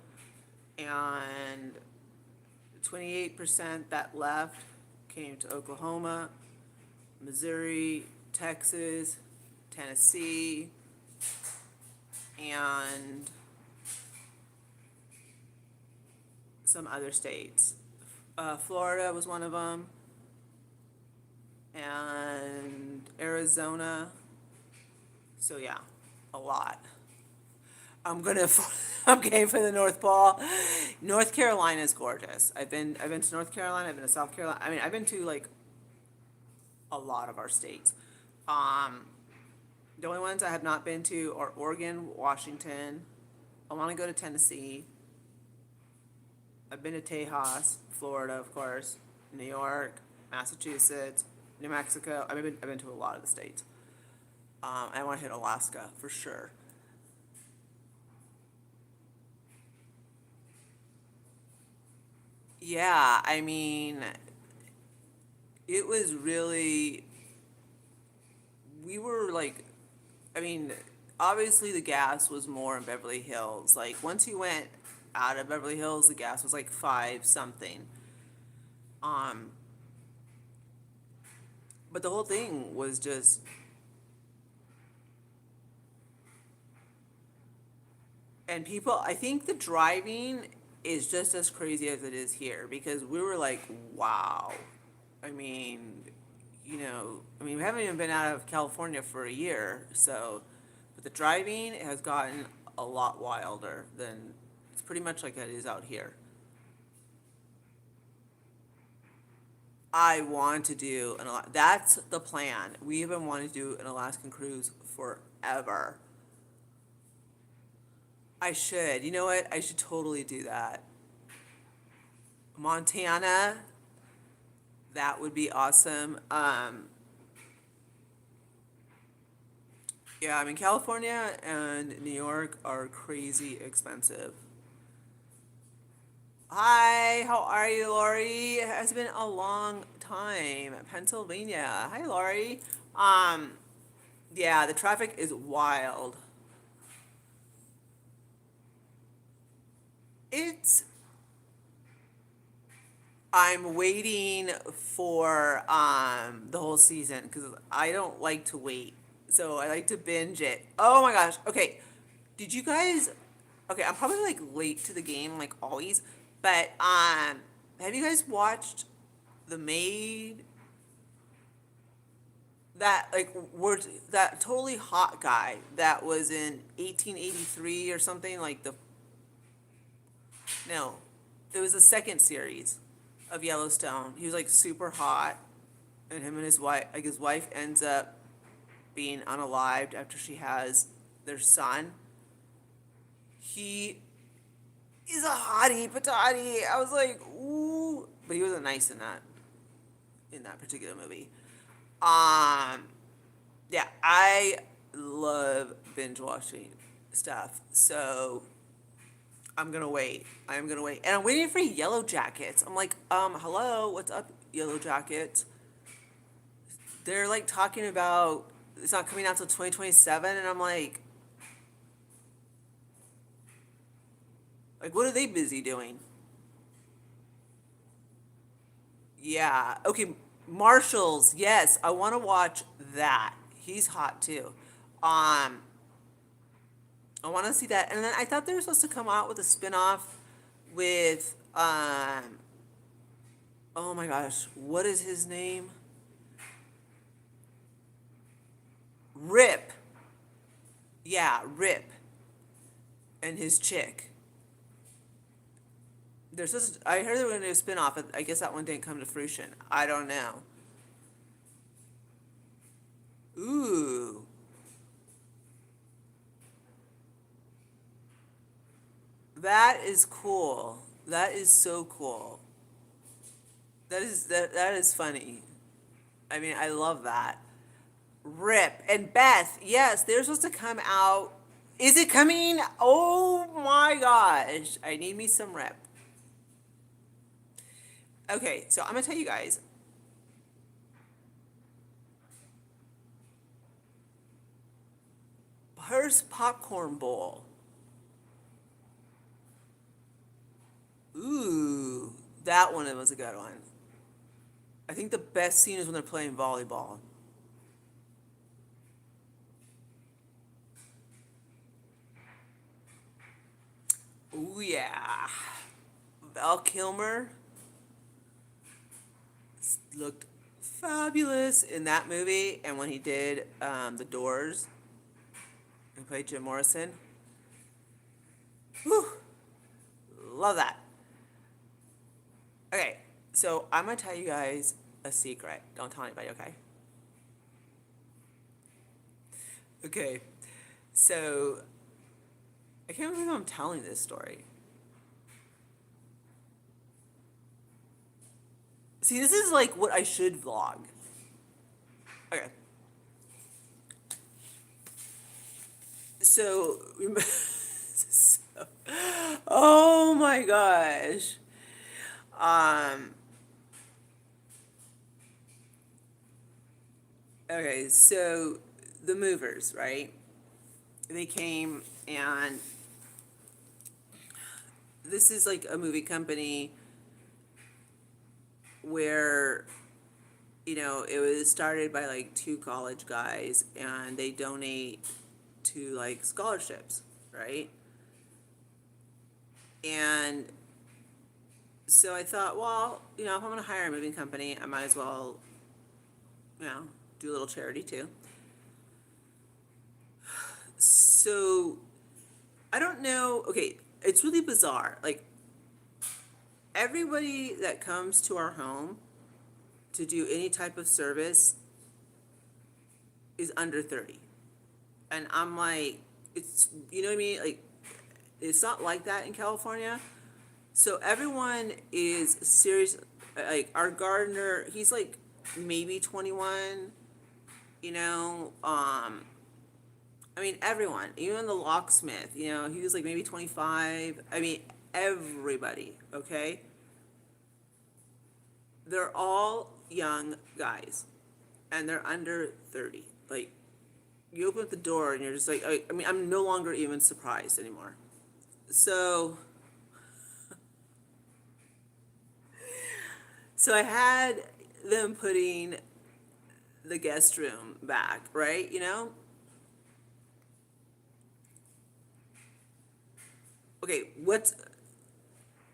And 28% that left came to Oklahoma, Missouri, Texas, Tennessee, and some other states. Florida was one of them, and Arizona. So yeah, a lot. I'm gonna. I'm game for the North Pole. North Carolina is gorgeous. I've been to North Carolina. I've been to South Carolina. I mean, I've been to like a lot of our states. Um, the only ones I have not been to are Oregon, Washington. I want to go to Tennessee. I've been to Tejas, Florida, of course, New York, Massachusetts, New Mexico. I've been to a lot of the states. I want to hit Alaska for sure. Yeah, I mean, it was really, we were like, I mean, obviously the gas was more in Beverly Hills. Like, once you went out of Beverly Hills, the gas was like five something. Um, but the whole thing was just, and people, I think the driving is just as crazy as it is here because we were like, wow. I mean, we haven't even been out of California for a year, so, but the driving has gotten a lot wilder than it's pretty much like it is out here. I want to do that's the plan. We have been wanting to do an Alaskan cruise forever. I should. You know what? I should totally do that. Montana, that would be awesome. Yeah, I mean California and New York are crazy expensive. Hi, how are you, Lori? It has been a long time. Pennsylvania. Hi, Lori. Um, yeah, the traffic is wild. It's I'm waiting for the whole season because I don't like to wait. So I like to binge it. Oh my gosh. Okay. Did you guys Okay, I'm probably like late to the game like always, but have you guys watched The Maid? That like were that totally hot guy that was in 1883 or something like the no, it was the second series of Yellowstone. He was like super hot, and him and his wife ends up being unalived after she has their son. He He's a hottie patati. I was like, ooh, but he wasn't nice in that particular movie. Um, yeah, I love binge watching stuff. So I'm gonna wait. I'm gonna wait, and I'm waiting for Yellow Jackets. I'm like, hello, what's up, Yellow Jackets? They're like talking about it's not coming out till 2027, and I'm like, what are they busy doing? Yeah, okay, Marshalls. Yes, I want to watch that. He's hot too. Um, I want to see that, and then I thought they were supposed to come out with a spin-off with oh my gosh, what is his name? Rip. Yeah, Rip and his chick. There's this. I heard they were gonna do a spin-off. I guess that one didn't come to fruition. I don't know. Ooh, that is cool. That is so cool. That is funny. I mean, I love that. Rip and Beth. Yes, they're supposed to come out. Is it coming? Oh my gosh! I need me some Rip. Okay, so I'm gonna tell you guys. Hearst popcorn bowl. Ooh, that one was a good one. I think the best scene is when they're playing volleyball. Ooh yeah, Val Kilmer looked fabulous in that movie, and when he did The Doors, he played Jim Morrison. Whew, love that. Okay, so I'm gonna tell you guys a secret. Don't tell anybody, okay? Okay, so I can't believe I'm telling this story. See, this is like what I should vlog. Okay, so, so oh my gosh. Um, okay, so the movers, right? They came and this is like a movie company where it was started by like two college guys and they donate to like scholarships, right? And so I thought, well, if I'm going to hire a moving company, I might as well, you know, do a little charity too. So I don't know. Okay, it's really bizarre. Like everybody that comes to our home to do any type of service is under 30. And I'm like, it's, you know what I mean? Like, it's not like that in California. So everyone is serious. Like, our gardener, he's like maybe 21, you know. I mean, everyone, even the locksmith, he was like maybe 25. I mean, everybody, okay? They're all young guys and they're under 30. Like, you open up the door and you're just like, I mean, I'm no longer even surprised anymore. So, so I had them putting the guest room back, right? Okay,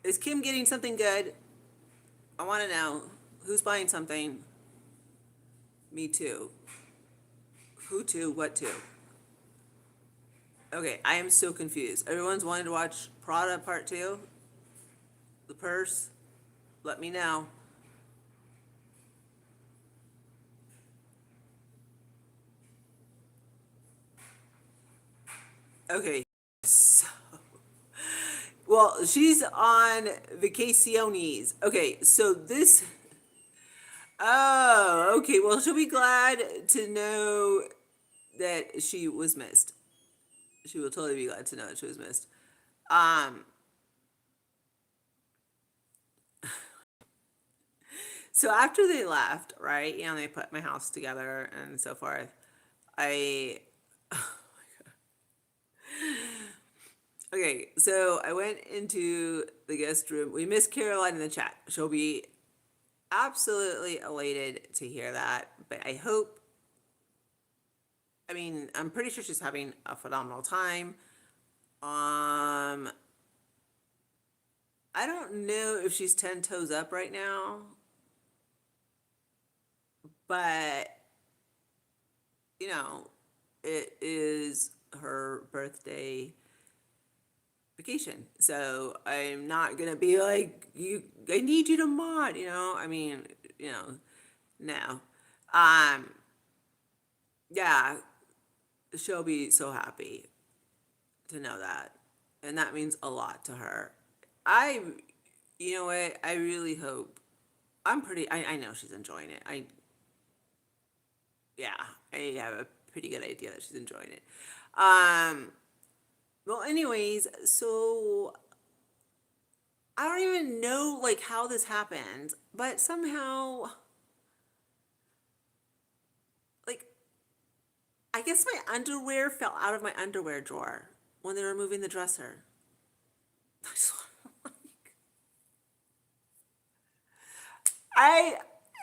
is Kim getting something good? I want to know who's buying something. Me too. Who to? What to? Okay, I am so confused. Everyone's wanting to watch Prada Part 2, The Purse. Let me know. Okay, so Well, she's on vacaciones. Okay, so this. Oh, okay. Well, she'll be glad to know that she was missed. She will totally be glad to know that she was missed. Um, so after they left, right? You know, they put my house together and so forth. I Okay, so I went into the guest room. We missed Caroline in the chat. She'll be absolutely elated to hear that. But I hope, I mean, I'm pretty sure she's having a phenomenal time. I don't know if she's 10 toes up right now, but, you know, it is her birthday vacation. So I'm not gonna be like, I need you to mod, you know? I mean, you know, no. Um, yeah, she'll be so happy to know that. And that means a lot to her. I, you know what, I really hope, I know she's enjoying it. Yeah, I have a pretty good idea that she's enjoying it. Um, well, anyways, so I don't even know like how this happened, but somehow like I guess my underwear fell out of my underwear drawer when they were moving the dresser. I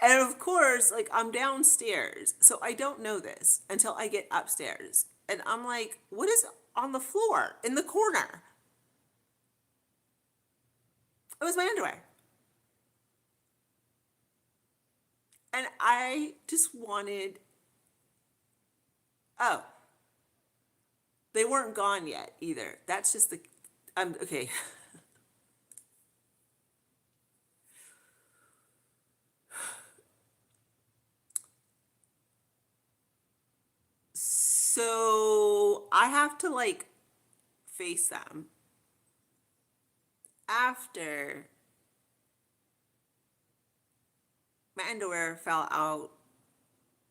and of course, like I'm downstairs, so I don't know this until I get upstairs. And I'm like, what is on the floor in the corner? It was my underwear. And I just wanted, oh, they weren't gone yet either. That's just the, okay. So I have to like face them after my underwear fell out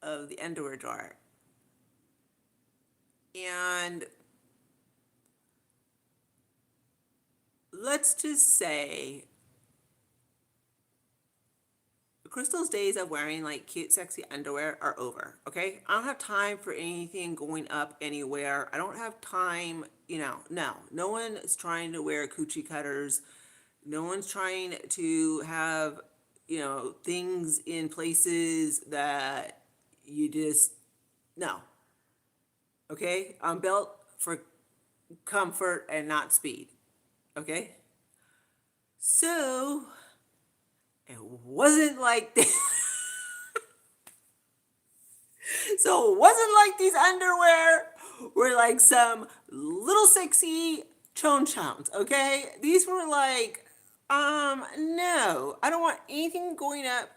of the underwear drawer. And let's just say Crystal's days of wearing like cute, sexy underwear are over. Okay. I don't have time for anything going up anywhere. I don't have time, you know, no. No one is trying to wear coochie cutters. No one's trying to have, you know, things in places that you just, no. Okay. I'm built for comfort and not speed. Okay. So it wasn't like so it wasn't like these underwear were like some little sexy chon chons, okay? These were like, no, I don't want anything going up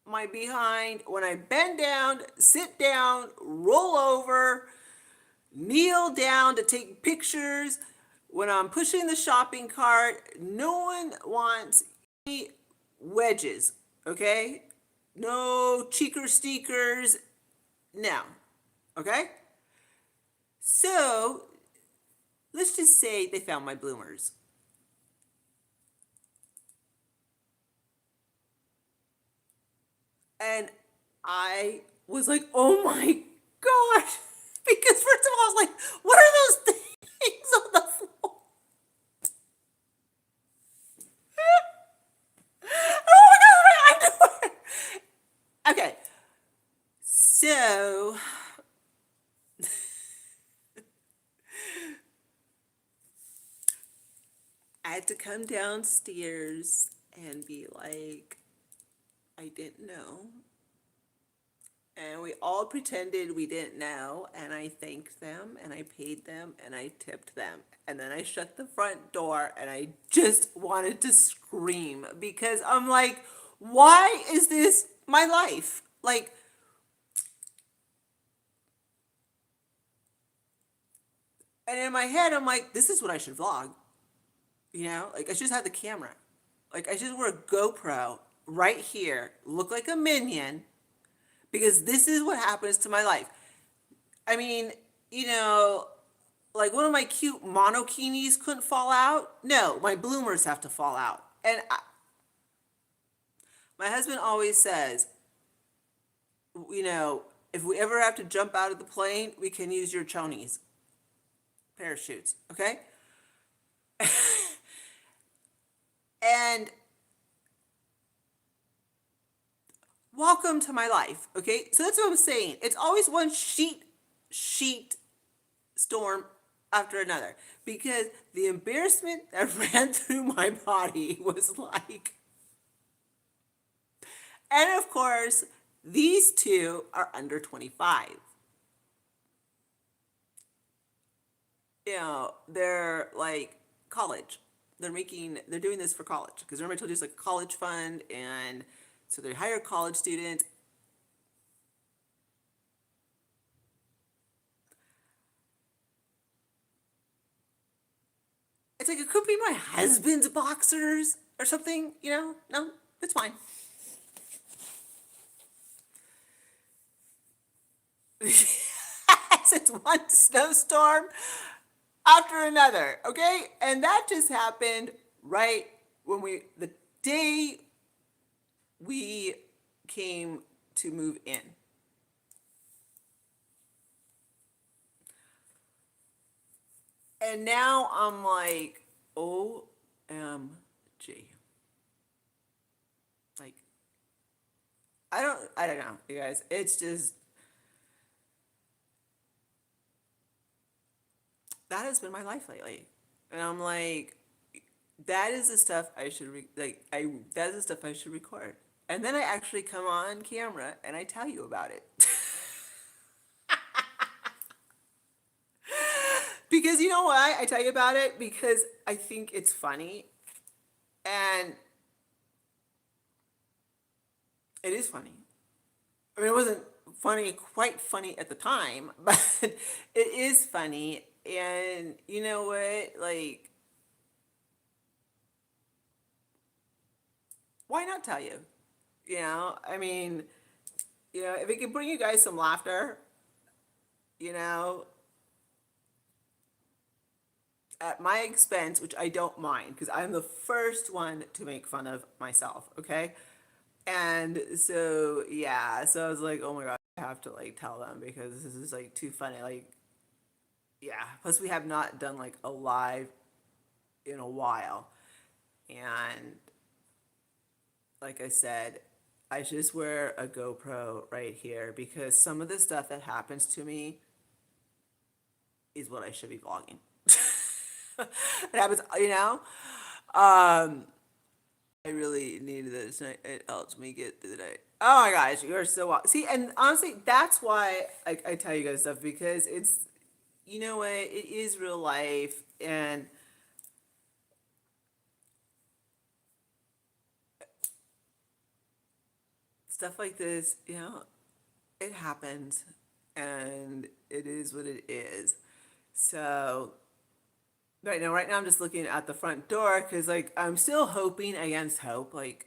my behind. When I bend down, sit down, roll over, kneel down to take pictures, when I'm pushing the shopping cart, no one wants any wedges, okay? No cheeker stickers, no, okay? So let's just say they found my bloomers. And I was like, oh my gosh. Because first of all, I was like, what are those things on the floor? Oh my god, my underwear. Okay. So I had to come downstairs and be like, I didn't know. And we all pretended we didn't know. And I thanked them and I paid them and I tipped them. And then I shut the front door and I just wanted to scream because I'm like, why is this my life? Like, and in my head, I'm like, this is what I should vlog. You know, like I should just have the camera. Like I should just wear a GoPro right here, look like a minion, because this is what happens to my life. I mean, you know, like one of my cute monokinis couldn't fall out. No, my bloomers have to fall out. And my husband always says, you know, if we ever have to jump out of the plane, we can use your chonies, parachutes, okay? And welcome to my life, okay? So that's what I'm saying. It's always one sheet storm after another because the embarrassment that ran through my body was like, and of course, these two are under 25. You know, they're like college. They're doing this for college because remember I told you it's like a college fund, and so they hire college students. It's like it could be my husband's boxers or something, you know? No, it's fine. It's one snowstorm after another, okay? And that just happened right when the day we came to move in. And now I'm like, OMG. Like, I don't know, you guys. It's just, that has been my life lately. And I'm like, that is the stuff I should that is the stuff I should record. And then I actually come on camera and I tell you about it. Because you know why I tell you about it? Because I think it's funny. And it is funny. I mean, it wasn't quite funny at the time, but it is funny. And you know what? Like, why not tell you? You know, I mean, you know, if it can bring you guys some laughter, you know, at my expense, which I don't mind because I'm the first one to make fun of myself, okay? And so, yeah, so I was like, oh my God, I have to like tell them because this is like too funny. Like, yeah, plus we have not done like a live in a while. And like I said, I just wear a GoPro right here because some of the stuff that happens to me is what I should be vlogging. It happens, you know? I really needed this and it helps me get through the day. Oh my gosh, you're so see, and honestly, that's why I tell you guys stuff because it's, you know what, it is real life and stuff like this, you know, it happens and it is what it is. So right now I'm just looking at the front door because like I'm still hoping against hope like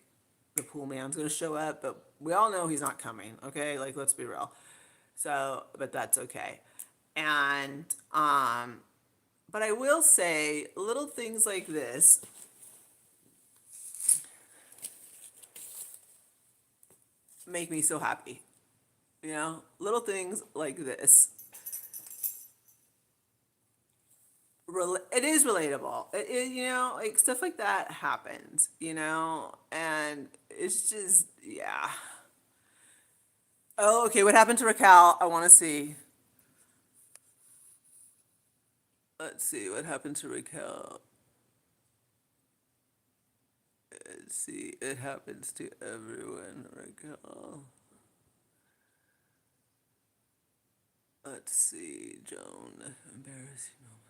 the pool man's gonna show up, but we all know he's not coming. Okay, like let's be real. So, but that's okay. And but I will say little things like this make me so happy. You know, little things like this it is relatable. You know, like stuff like that happens, you know, and it's just, yeah. Oh, okay, what happened to Raquel? I want to see. Let's see what happened to Raquel. Let's see, it happens to everyone, Raquel. Let's see, Joan, embarrassing moment.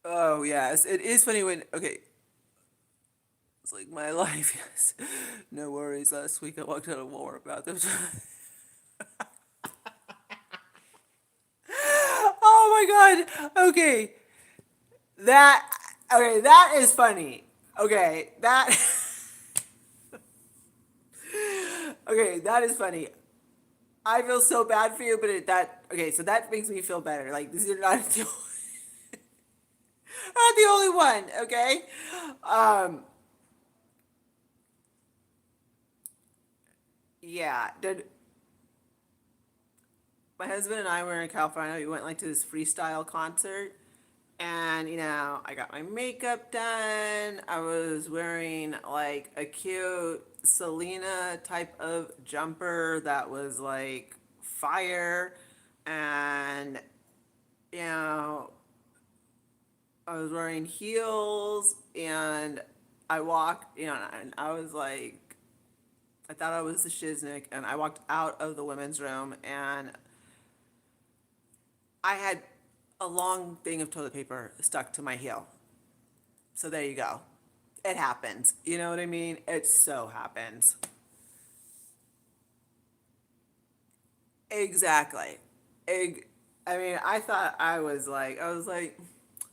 Oh, yes, it is funny when, okay, it's like my life, yes. No worries. Last week I walked out of Walmart bathroom. Oh my God. Okay. That Okay, that is funny. Okay, that. Okay, that is funny. I feel so bad for you, but okay, so that makes me feel better. Like this is not not the only one. Okay, um, yeah. My husband and I were in California. We went like to this freestyle concert, and I got my makeup done. I was wearing like a cute Selena type of jumper that was like fire, and you know I was wearing heels, and I walked, and I was like, I thought I was the shiznick, and I walked out of the women's room, and I had a long thing of toilet paper stuck to my heel. So there you go. It happens. You know what I mean? It so happens. Exactly. I mean, I was like,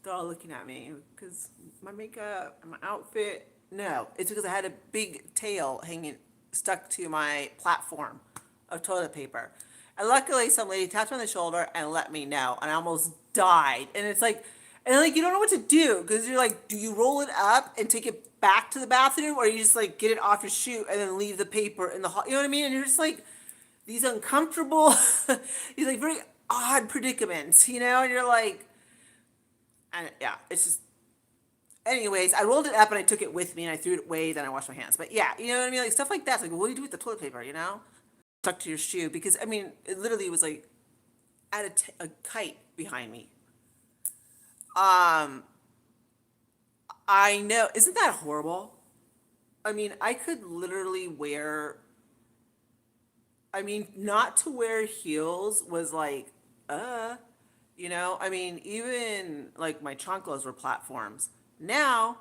they're all looking at me because my makeup and my outfit. No, it's because I had a big tail hanging, stuck to my platform of toilet paper. And luckily, some lady tapped me on the shoulder and let me know, and I almost died. And it's like, and like, you don't know what to do because you're like, do you roll it up and take it back to the bathroom, or you just like get it off your shoe and then leave the paper in the hall? You know what I mean? And you're just like, these uncomfortable, these like very odd predicaments, and you're like, and yeah, it's just. Anyways, I rolled it up and I took it with me and I threw it away. Then I washed my hands. But yeah, you know what I mean, like stuff like that. It's like, what do you do with the toilet paper? Stuck to your shoe because I mean, it literally was like at a kite behind me. Um, I know, isn't that horrible? I mean, I could literally wear. I mean, not to wear heels was like, uh, I mean, even like my chanclas were platforms. Now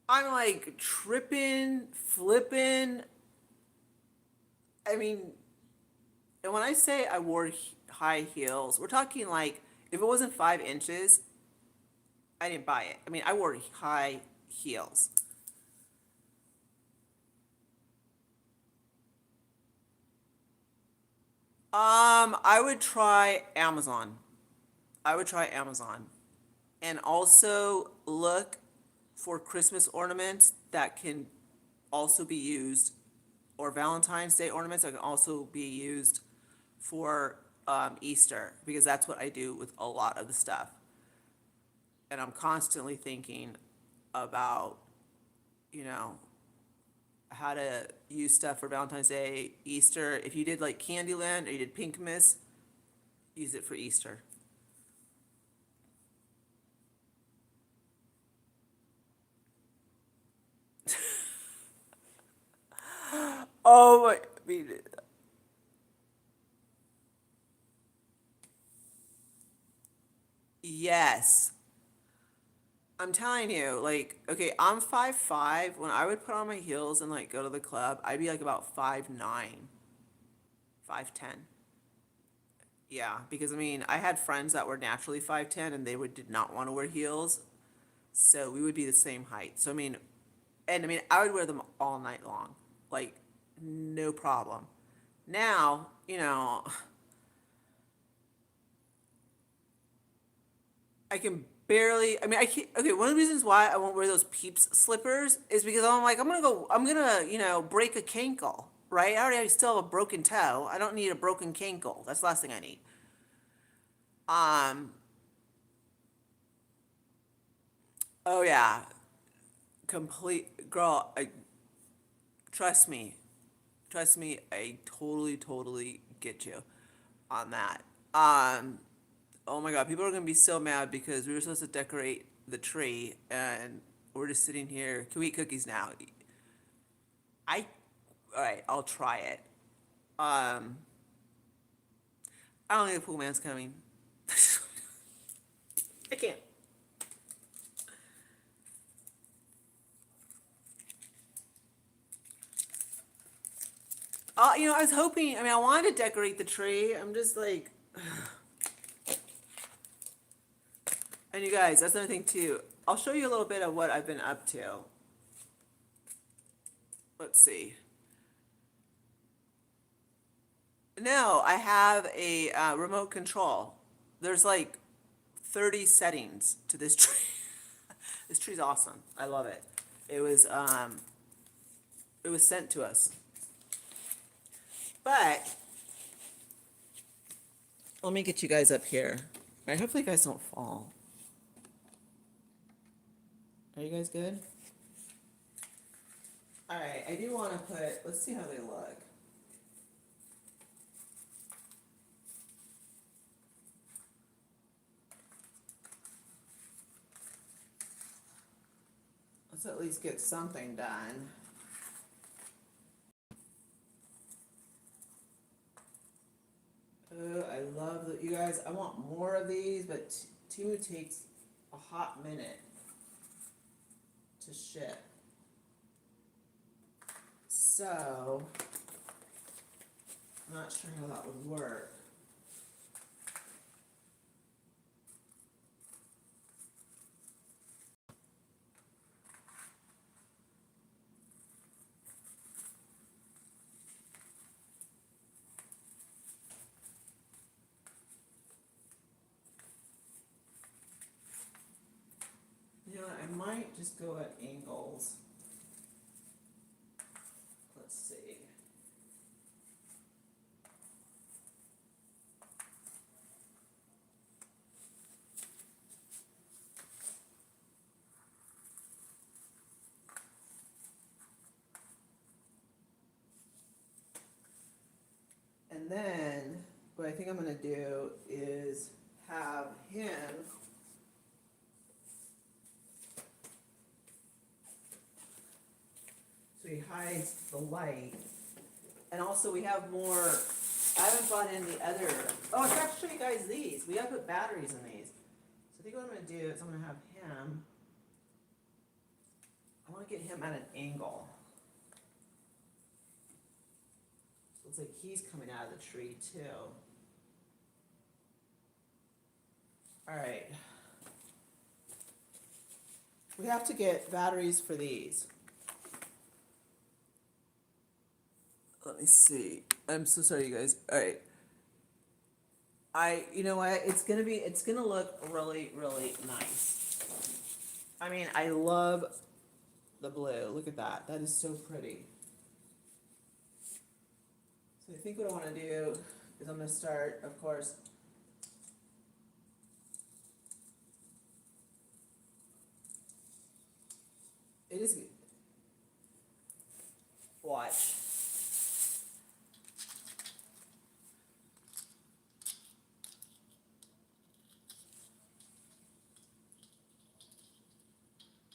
I'm like tripping, flipping. I mean, and when I say I wore high heels, we're talking like if it wasn't 5 inches, I didn't buy it. I mean, I wore high heels. I would try Amazon. I would try Amazon. And also look for Christmas ornaments that can also be used, or Valentine's Day ornaments that can also be used for Easter, because that's what I do with a lot of the stuff. And I'm constantly thinking about, you know, how to use stuff for Valentine's Day, Easter. If you did like Candyland or you did Pink Miss, use it for Easter. Oh my, I mean, yes. I'm telling you, like, okay, I'm 5'5". When I would put on my heels and like go to the club, I'd be like about 5'9", 5'10". Yeah, because I mean, I had friends that were naturally 5'10" and they would did not want to wear heels, so we would be the same height. So I mean, and I mean, I would wear them all night long, like no problem. Now, I can barely. I mean, I can't. Okay, one of the reasons why I won't wear those Peeps slippers is because I'm like, I'm gonna, break a cankle, right? I already still have a broken toe. I don't need a broken cankle. That's the last thing I need. Um. Oh yeah, complete girl. Trust me, trust me. I totally, totally get you on that. Um. Oh my God, people are gonna be so mad because we were supposed to decorate the tree and we're just sitting here. Can we eat cookies now? I, all right, I'll try it. Um, I don't think the pool man's coming. I can't. I was hoping. I mean, I wanted to decorate the tree. I'm just like, And you guys, that's another thing too. I'll show you a little bit of what I've been up to. Let's see. No, I have a remote control. There's like 30 settings to this tree. This tree's awesome. I love it. It was sent to us. But let me get you guys up here. All right, hopefully you guys don't fall. Are you guys good? All right, I do want to put, let's see how they look. Let's at least get something done. Oh, I love that, you guys. I want more of these, but Temu takes a hot minute to ship. So, I'm not sure how that would work. You know, I might just go at angles. Let's see. And then what I think I'm gonna do is have him so he hides the light. And also we have more, I haven't brought in the other, oh, I forgot to show you guys these. We gotta put batteries in these. So I think what I'm gonna do is I'm gonna have him, I wanna get him at an angle. So it's like he's coming out of the tree too. All right. We have to get batteries for these. Let me see. I'm so sorry, you guys. All right. You know what? It's gonna look really, really nice. I mean, I love the blue. Look at that. That is so pretty. So I think what I want to do is I'm gonna start, of course. It is. Watch.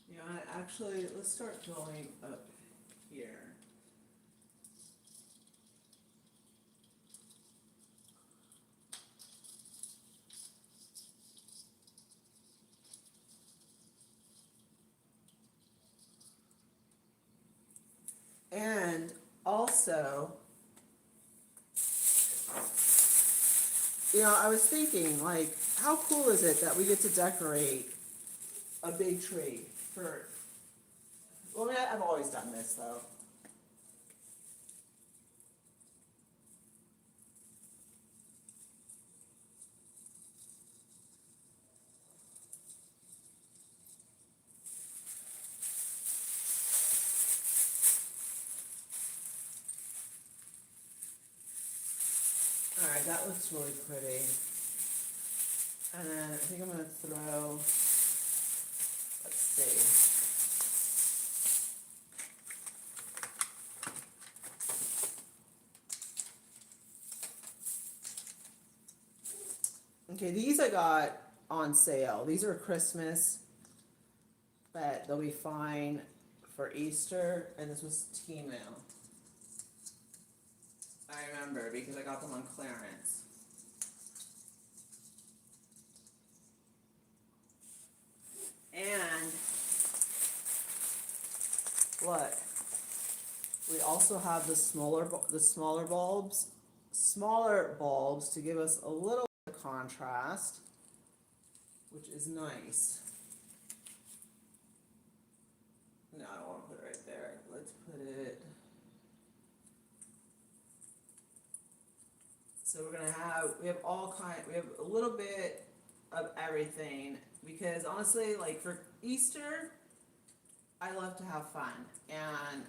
You know, actually, let's start going up here. And also, you know, I was thinking, like, how cool is it that we get to decorate a big tree for, well, I've always done this, though. All right, that looks really pretty. And then I think I'm gonna throw, let's see. Okay, these I got on sale. These are Christmas, but they'll be fine for Easter. And this was Temu. I remember because I got them on clearance. And look, we also have the smaller bulbs to give us a little bit of contrast. which is nice. No, I don't want to put it right there. Let's put it. So we have we have a little bit of everything because honestly, like for Easter, I love to have fun and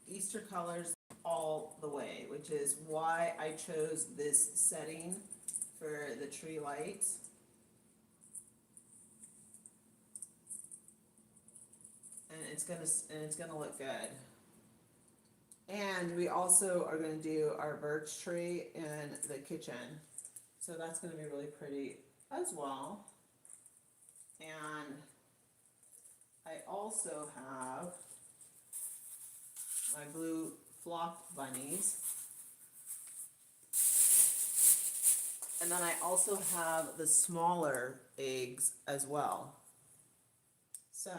Easter colors all the way, which is why I chose this setting for the tree lights. And it's gonna look good. And we also are gonna do our birch tree in the kitchen. So that's gonna be really pretty as well. And I also have my blue flocked bunnies. And then I also have the smaller eggs as well. So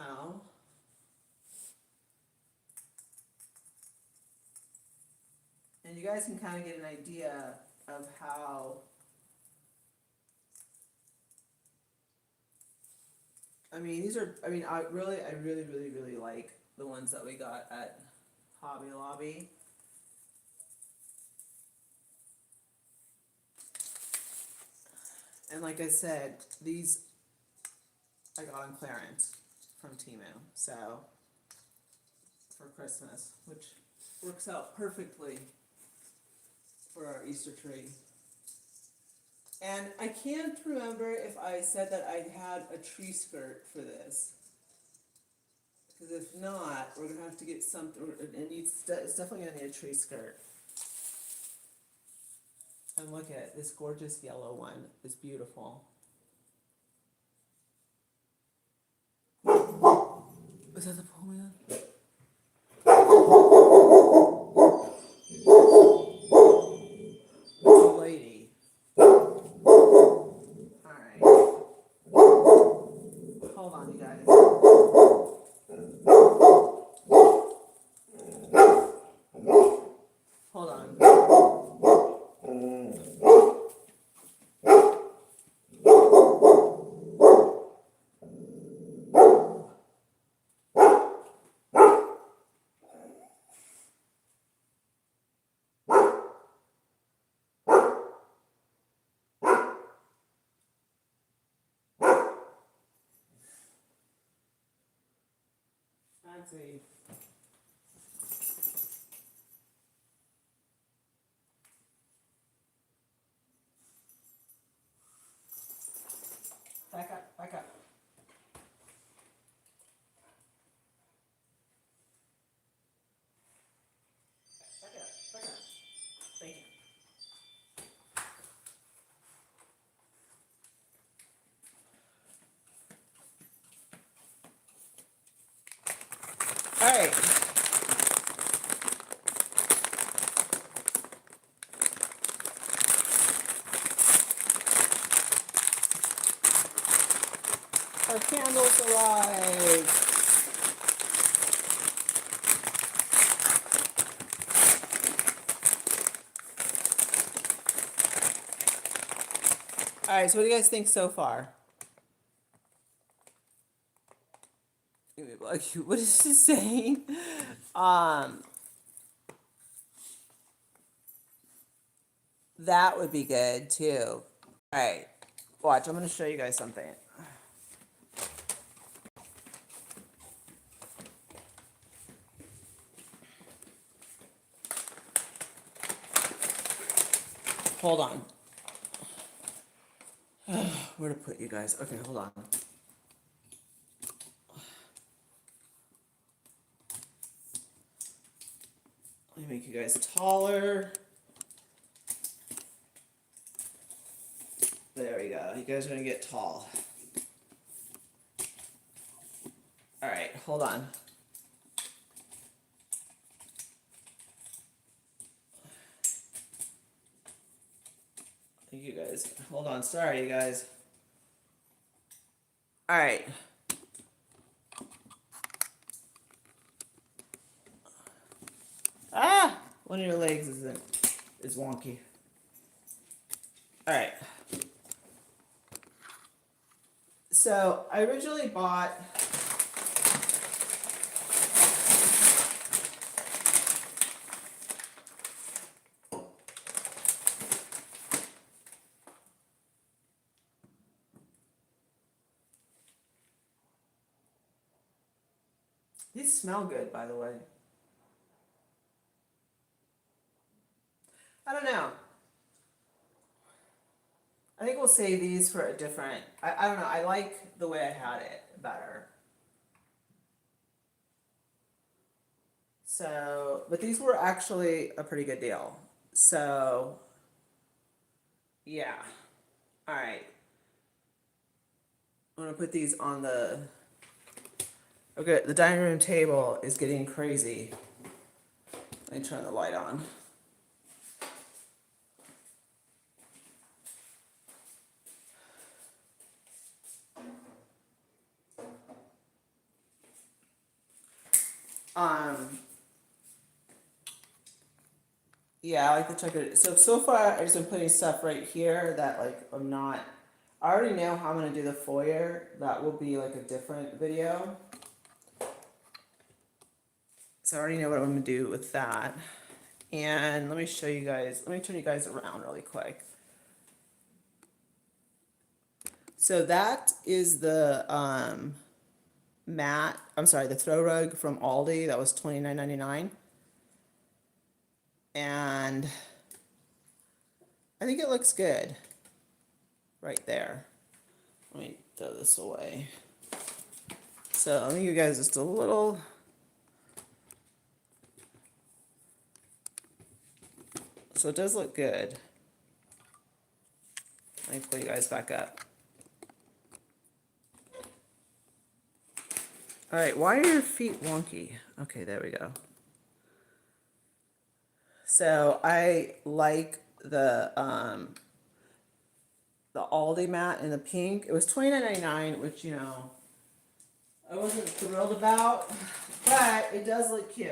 and you guys can kind of get an idea of how I I really like the ones that we got at Hobby Lobby. And like I said, these I got on clearance from Temu, so for Christmas, which works out perfectly for our Easter tree. And I can't remember if I said that I had a tree skirt for this. Because if not, we're going to have to get something, it's definitely going to need a tree skirt. And look at it, this gorgeous yellow one is beautiful. Is that the pole? It's a lady. Alright. Hold on, you guys. Hold on. Let's see. Back up, back up. Back up, back up. Thank you. All right. Our candles arrived. All right, so what do you guys think so far? What is this saying? That would be good too. All right, watch. I'm going to show you guys something. Hold on. Where to put you guys? Okay, hold on. Let me make you guys taller. There we go. You guys are gonna get tall. All right, hold on. Thank you guys. Hold on. Sorry, you guys. All right. Ah, one of your legs is wonky. All right. So I originally bought these smell good, by the way. I don't know. I think we'll save these for a different. I don't know. I like the way I had it better. So, but these were actually a pretty good deal. So, yeah. All right. I'm gonna put these on the. Okay, the dining room table is getting crazy. Let me turn the light on. Um, yeah, I like the chocolate. So far, I've just been putting stuff right here that like I'm not. I already know how I'm gonna do the foyer. That will be like a different video. So I already know what I'm gonna do with that. And let me show you guys. Let me turn you guys around really quick. So that is the mat. I'm sorry, the throw rug from Aldi. That was $29.99. And I think it looks good right there. Let me throw this away. So let me give you guys just a little. So it does look good. Let me pull you guys back up. All right, why are your feet wonky? Okay, there we go. So I like the Aldi mat in the pink. It was $29.99, which, you know, I wasn't thrilled about, but it does look cute.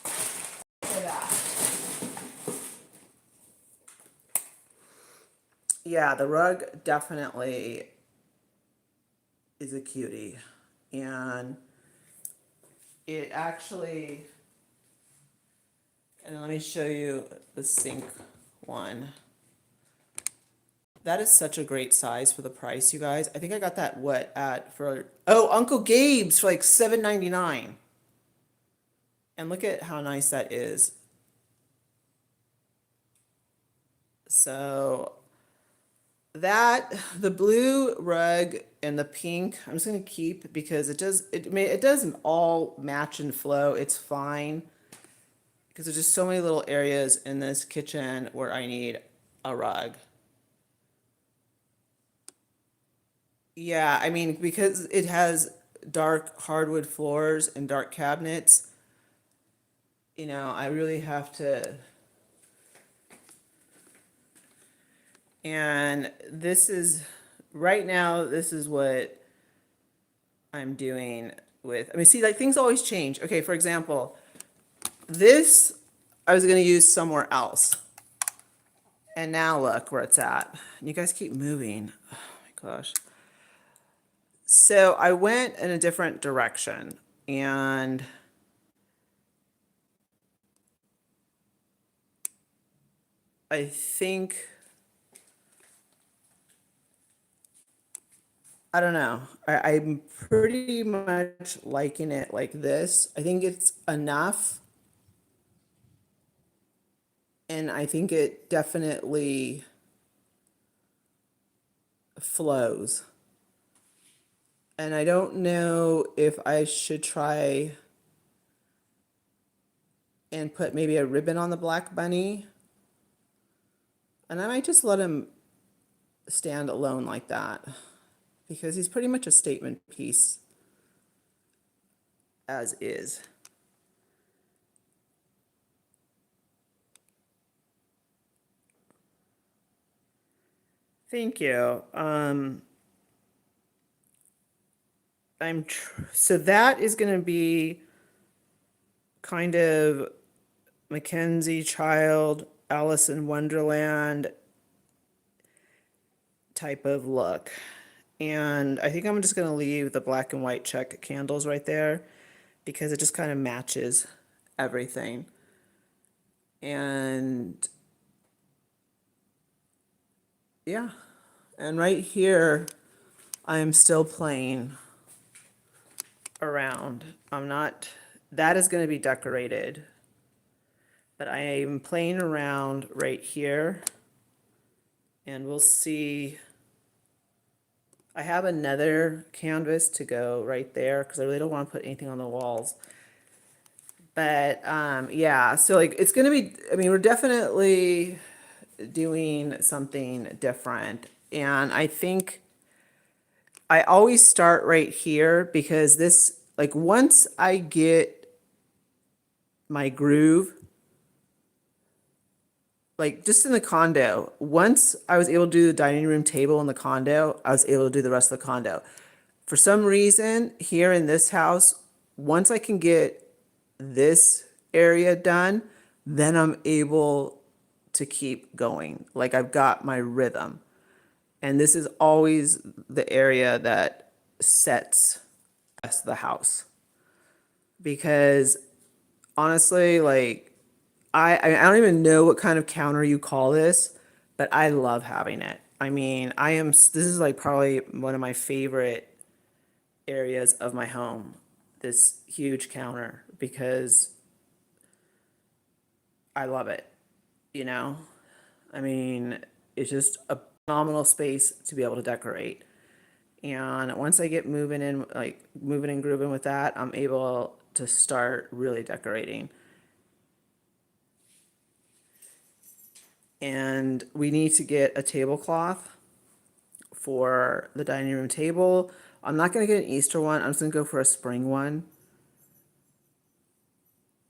Look at that. Yeah, the rug definitely is a cutie. And it actually, and let me show you the sink one. That is such a great size for the price, you guys. I think I got that Uncle Gabe's for like $7.99. And look at how nice that is. So the blue rug and the pink, I'm just gonna keep because it doesn't all match and flow. It's fine because there's just so many little areas in this kitchen where I need a rug. Yeah, I mean, because it has dark hardwood floors and dark cabinets, you know, I really have to. And right now, this is what I'm doing with, I mean, see, like things always change. Okay, for example, this I was going to use somewhere else. And now look where it's at. And you guys keep moving. Oh my gosh. So I went in a different direction and I think, I don't know. I'm pretty much liking it like this. I think it's enough. And I think it definitely flows. And I don't know if I should try and put maybe a ribbon on the Black Bunny. And I might just let him stand alone like that because he's pretty much a statement piece as is. Thank you. So that is going to be kind of Mackenzie Child, Alice in Wonderland type of look. And I think I'm just gonna leave the black and white check candles right there because it just kind of matches everything. And yeah, and right here, I am still playing around. I'm not, that is gonna be decorated. But I am playing around right here. And we'll see. I have another canvas to go right there because I really don't want to put anything on the walls. But yeah, so like it's gonna be, I mean, we're definitely doing something different. And I think I always start right here because this, like once I get my groove, like just in the condo, once I was able to do the dining room table in the condo, I was able to do the rest of the condo. For some reason, here in this house, once I can get this area done, then I'm able to keep going. Like I've got my rhythm. And this is always the area that sets the rest of the house. Because honestly, like I don't even know what kind of counter you call this, but I love having it. I mean, this is like probably one of my favorite areas of my home, this huge counter, because I love it, you know? I mean, it's just a phenomenal space to be able to decorate. And once I get moving in, like moving and grooving with that, I'm able to start really decorating. And we need to get a tablecloth for the dining room table. I'm not going to get an Easter one. I'm just going to go for a spring one.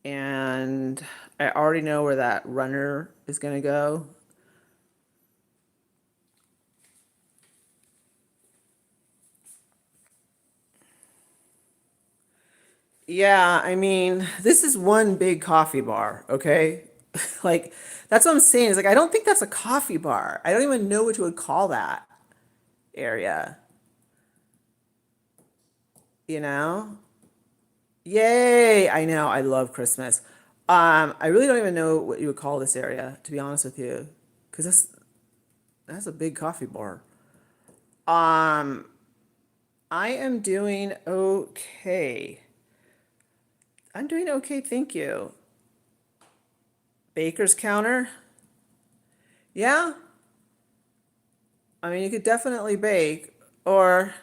And I already know where that runner is going to go. Yeah, I mean, this is one big coffee bar, okay? Like, that's what I'm saying. Is like, I don't think that's a coffee bar. I don't even know what you would call that area, you know? Yay! I know, I love Christmas. I really don't even know what you would call this area, to be honest with you, because that's a big coffee bar. Um, I am doing okay. I'm doing okay, thank you. Baker's counter? Yeah, I mean, you could definitely bake, or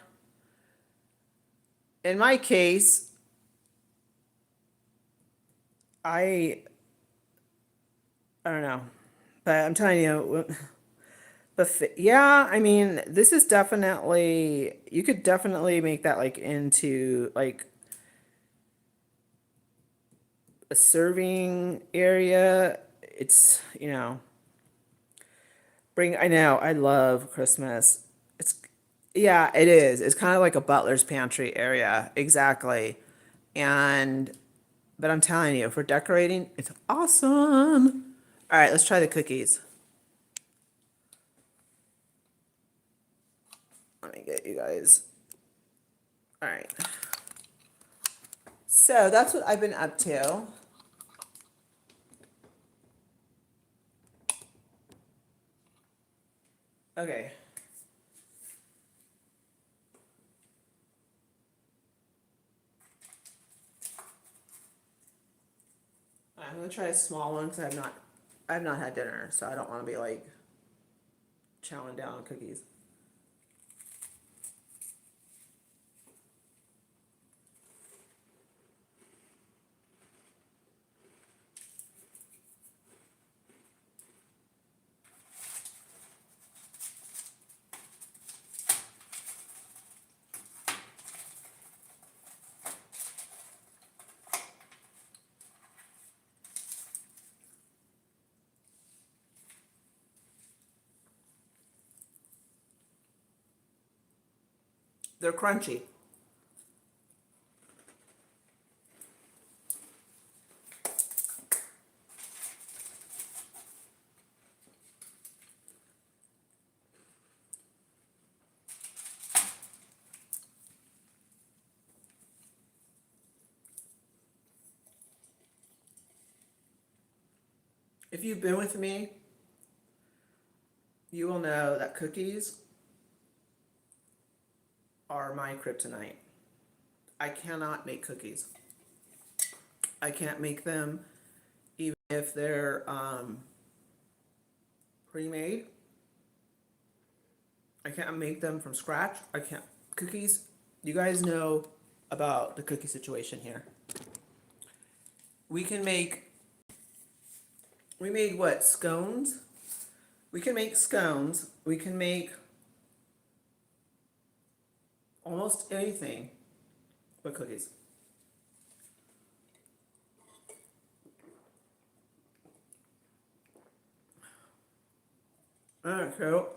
in my case, I I don't know, but I'm telling you, but yeah, I mean, this is definitely, you could definitely make that like into like a serving area. It's, I know, I love Christmas. It's, yeah, it is. It's kind of like a butler's pantry area. Exactly. And, but I'm telling you, for decorating, it's awesome. All right, let's try the cookies. Let me get you guys. All right. So that's what I've been up to. Okay. I'm gonna try a small one because I've not had dinner, so I don't want to be like chowing down on cookies. They're crunchy. If you've been with me, you will know that cookies are my kryptonite. I cannot make cookies. I can't make them even if they're pre-made. I can't make them from scratch. I can't. Cookies, you guys know about the cookie situation here. We made what? Scones? We can make scones. We can make almost anything but cookies. Alright, so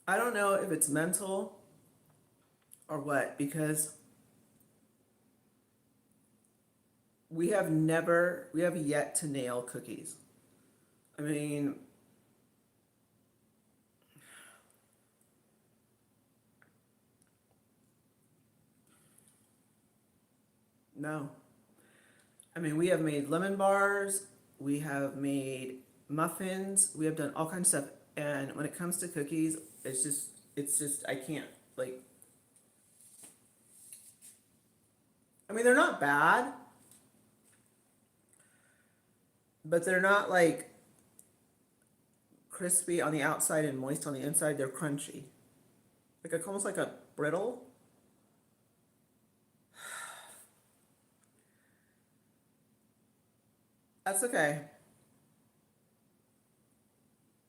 I don't know if it's mental or what, because we have yet to nail cookies. I mean, no. I mean, we have made lemon bars, we have made muffins, we have done all kinds of stuff. And when it comes to cookies, it's just, I can't. Like, I mean, they're not bad, but they're not like crispy on the outside and moist on the inside. They're crunchy. Like, almost like a brittle. That's okay.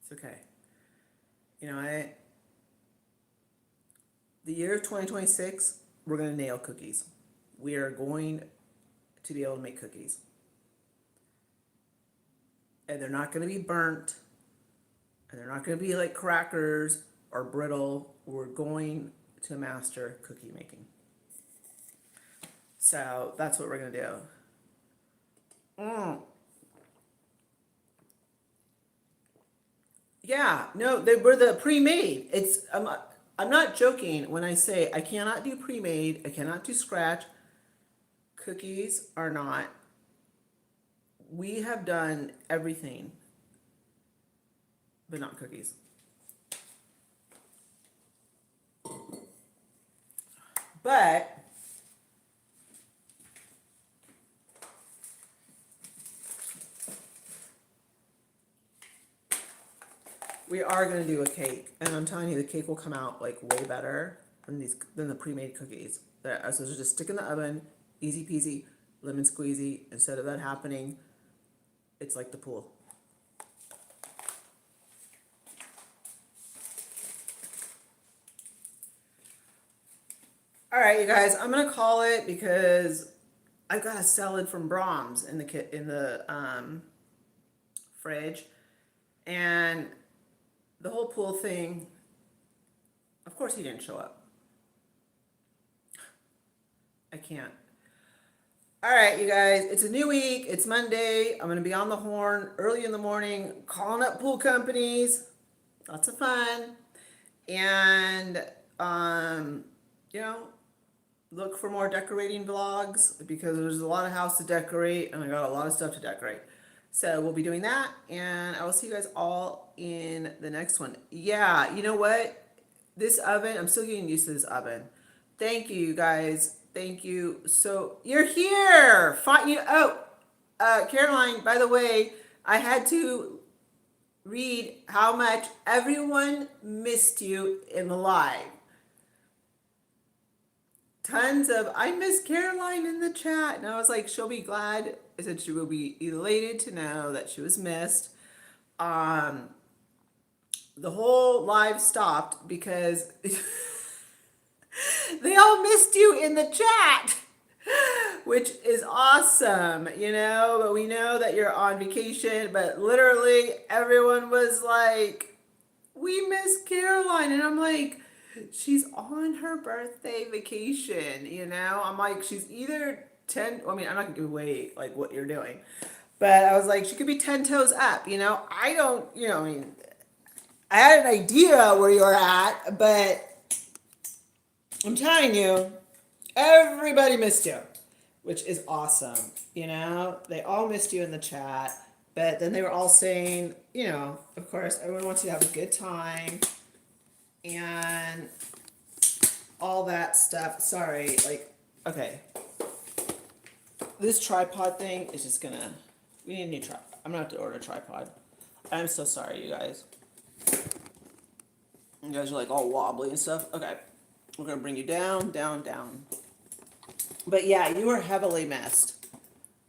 It's okay. You know, the year 2026, we're going to nail cookies. We are going to be able to make cookies. And they're not going to be burnt. And they're not going to be like crackers or brittle. We're going to master cookie making. So that's what we're going to do. Yeah, no, they were the pre-made. I'm not joking when I say I cannot do pre-made. I cannot do scratch. Cookies are not. We have done everything, but not cookies. But we are going to do a cake, and I'm telling you, the cake will come out like way better than the pre-made cookies. So just stick in the oven, easy peasy, lemon squeezy. Instead of that happening, it's like the pool. All right, you guys, I'm gonna call it because I've got a salad from Brahms in the fridge, and the whole pool thing. Of course, he didn't show up. I can't. All right, you guys, it's a new week. It's Monday. I'm gonna be on the horn early in the morning, calling up pool companies. Lots of fun, and you know, look for more decorating vlogs because there's a lot of house to decorate and I got a lot of stuff to decorate. So we'll be doing that, and I will see you guys all in the next one. Yeah, you know what? This oven, I'm still getting used to this oven. Thank you, guys. Thank you. So you're here. Caroline, by the way, I had to read how much everyone missed you in the live. Tons of, I miss Caroline in the chat. And I was like, she'll be glad. I said she will be elated to know that she was missed. The whole live stopped because they all missed you in the chat, which is awesome, you know, but we know that you're on vacation, but literally everyone was like, we miss Caroline. And I'm like, she's on her birthday vacation, you know? I'm like, she's either 10, I mean, I'm not gonna give away like what you're doing, but I was like, she could be 10 toes up, you know? I don't, you know, I mean, I had an idea where you're at, but I'm telling you, everybody missed you, which is awesome, you know? They all missed you in the chat, But then they were all saying, of course, everyone wants you to have a good time and all that stuff. Sorry, okay. This tripod thing is just gonna, we need a new tripod. I'm gonna have to order a tripod. I'm so sorry, you guys. You guys are all wobbly and stuff. Okay, we're gonna bring you down, down, down. But yeah, you were heavily missed.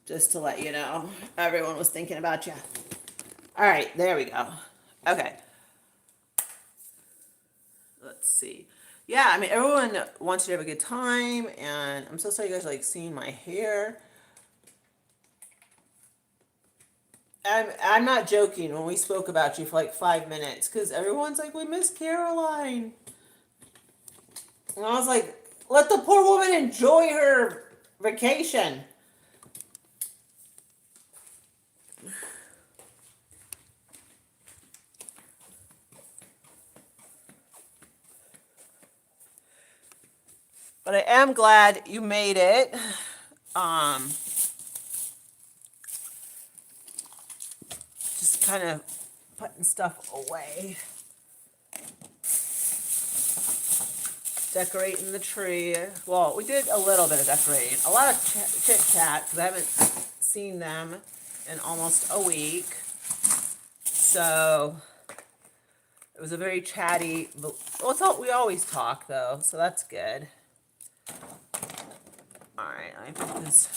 Just to let you know, everyone was thinking about you. All right, there we go. Okay. Let's see. Yeah, I mean, everyone wants you to have a good time, and I'm so sorry you guys seeing my hair. I'm not joking when we spoke about you for 5 minutes, because everyone's we miss Caroline. And I was like, let the poor woman enjoy her vacation. But I am glad you made it. Just kind of putting stuff away. Decorating the tree. Well, we did a little bit of decorating. A lot of chit chat, because I haven't seen them in almost a week. So it was a very chatty. Well, we always talk though, so that's good. All right, I put this.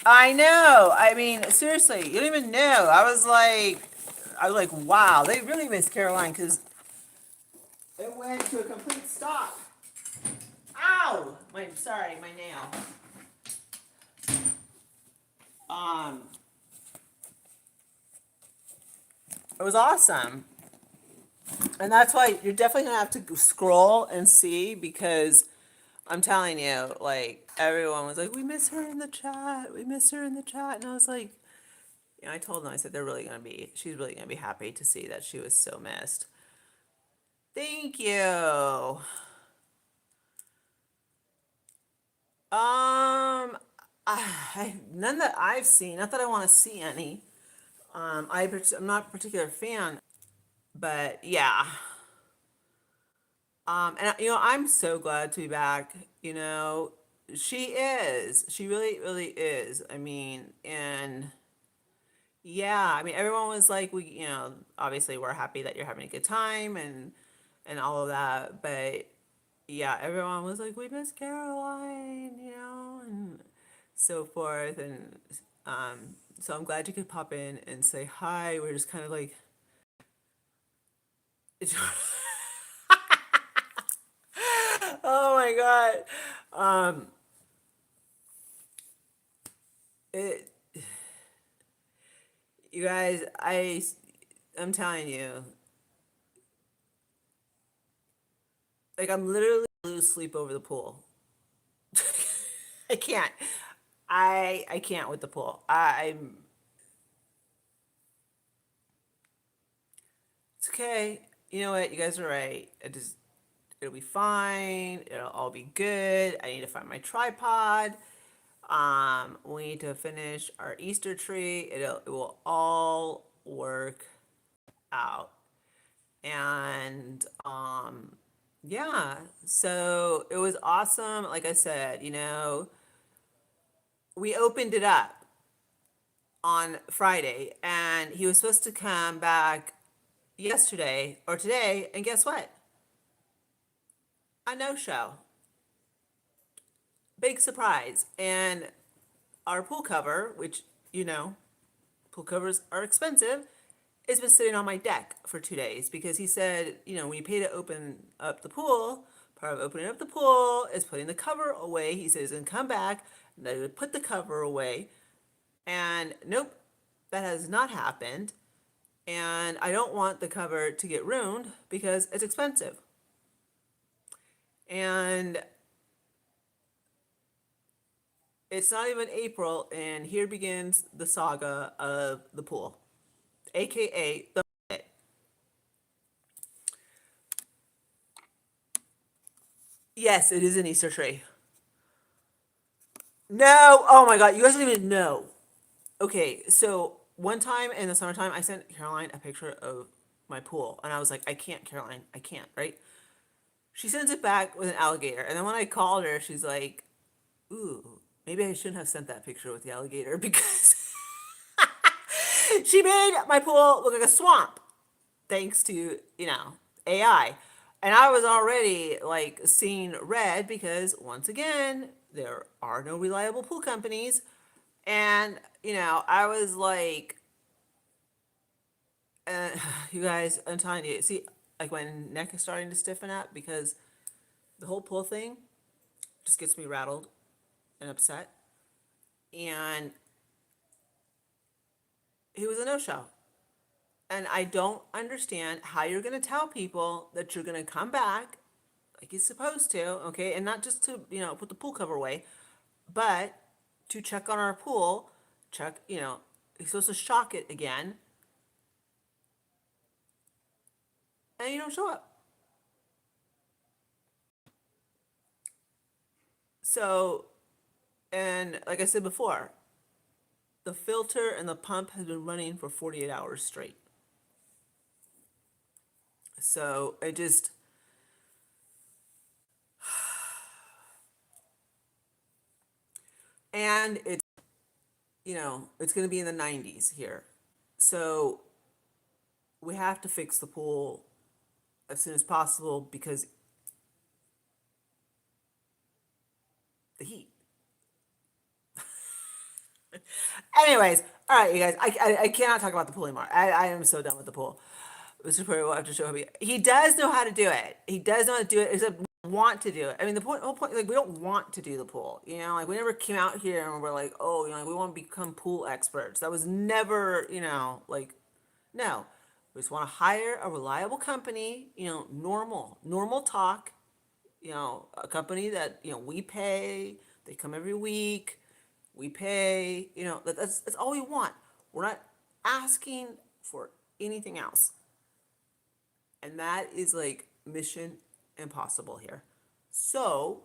I know. I mean, seriously, you don't even know. I was like, wow, they really miss Caroline, because it went to a complete stop. Ow! My nail. It was awesome. And that's why you're definitely gonna have to scroll and see, because I'm telling you, everyone was like, we miss her in the chat. We miss her in the chat. And I was like, I told them, I said, she's really gonna be happy to see that she was so missed. Thank you. None that I've seen. Not that I want to see any. I'm not a particular fan, but yeah. And I'm so glad to be back. She is. She really, really is. I mean, and yeah, I mean, everyone was like, obviously we're happy that you're having a good time and all of that, but yeah, everyone was like, we miss Caroline, and so forth, and so I'm glad you could pop in and say hi. We're just kind of oh my god, it, you guys, I'm telling you, I'm literally lose sleep over the pool. I can't. I can't with the pool. It's okay. You know what? You guys are right. It'll be fine. It'll all be good. I need to find my tripod. We need to finish our Easter tree. It will all work out. And yeah, so it was awesome. Like I said, we opened it up on Friday, and he was supposed to come back yesterday or today, and guess what? A no-show. Big surprise. And our pool cover, which, pool covers are expensive, has been sitting on my deck for 2 days, because he said, when you pay to open up the pool, part of opening up the pool is putting the cover away. He says he's going to come back, and they would put the cover away. And nope, that has not happened. And I don't want the cover to get ruined because it's expensive. And it's not even April, and here begins the saga of the pool, aka the pit. Yes, it is an Easter tree. No, oh my god, you guys don't even know. Okay, so one time in the summertime, I sent Caroline a picture of my pool, and I was like, I can't, Caroline, I can't, right? She sends it back with an alligator, and then when I called her, she's like, ooh, maybe I shouldn't have sent that picture with the alligator because she made my pool look like a swamp, thanks to, AI. And I was already like seeing red because once again, there are no reliable pool companies. And, I was like, uh, you guys, I'm telling you, see, like my neck is starting to stiffen up because the whole pool thing just gets me rattled and upset. And it was a no show. And I don't understand how you're going to tell people that you're going to come back like you're supposed to, okay? And not just to, put the pool cover away, but to check on our pool, check, you're supposed to shock it again, and you don't show up. So, and like I said before, the filter and the pump has been running for 48 hours straight. So it just, and it's, it's going to be in the 90s here. So we have to fix the pool as soon as possible because the heat. Anyways, all right, you guys, I cannot talk about the pool anymore. I am so done with the pool. Mr. Perry will have to show me. He does know how to do it. He does know how to do it, except want to do it. I mean, whole point, like, we don't want to do the pool. Like, we never came out here and we're like, oh, like, we want to become pool experts. That was never, like, no. We just want to hire a reliable company, normal talk, a company that, we pay, they come every week, we pay, that's all we want. We're not asking for anything else. And that is like mission impossible here. So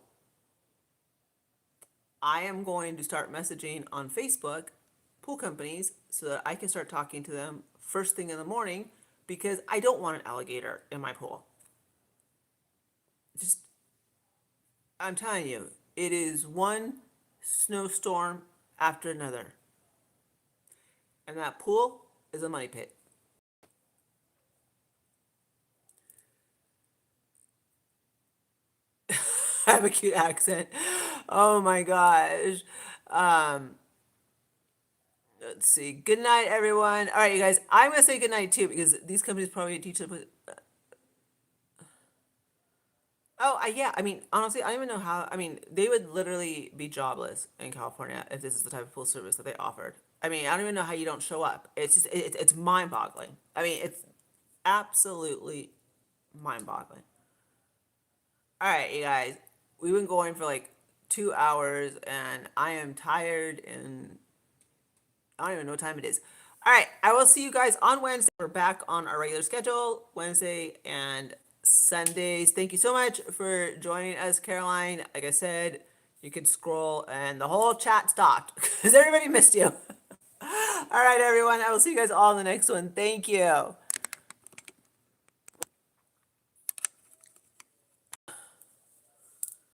I am going to start messaging on Facebook pool companies so that I can start talking to them first thing in the morning because I don't want an alligator in my pool. Just, I'm telling you, it is one snowstorm after another. And that pool is a money pit. I have a cute accent. Oh my gosh. Um, let's see. Good night, everyone. All right, you guys. I'm gonna say good night too because these companies probably teach them. Oh, yeah. I mean, honestly, I don't even know how. I mean, they would literally be jobless in California if this is the type of pool service that they offered. I mean, I don't even know how you don't show up. It's just, it's mind-boggling. I mean, it's absolutely mind-boggling. All right, you guys. We've been going for like 2 hours, and I am tired, and I don't even know what time it is. All right, I will see you guys on Wednesday. We're back on our regular schedule, Wednesday and Sundays. Thank you so much for joining us, Caroline. Like I said, you could scroll and the whole chat stopped because everybody missed you. All right, everyone. I will see you guys all in the next one. Thank you.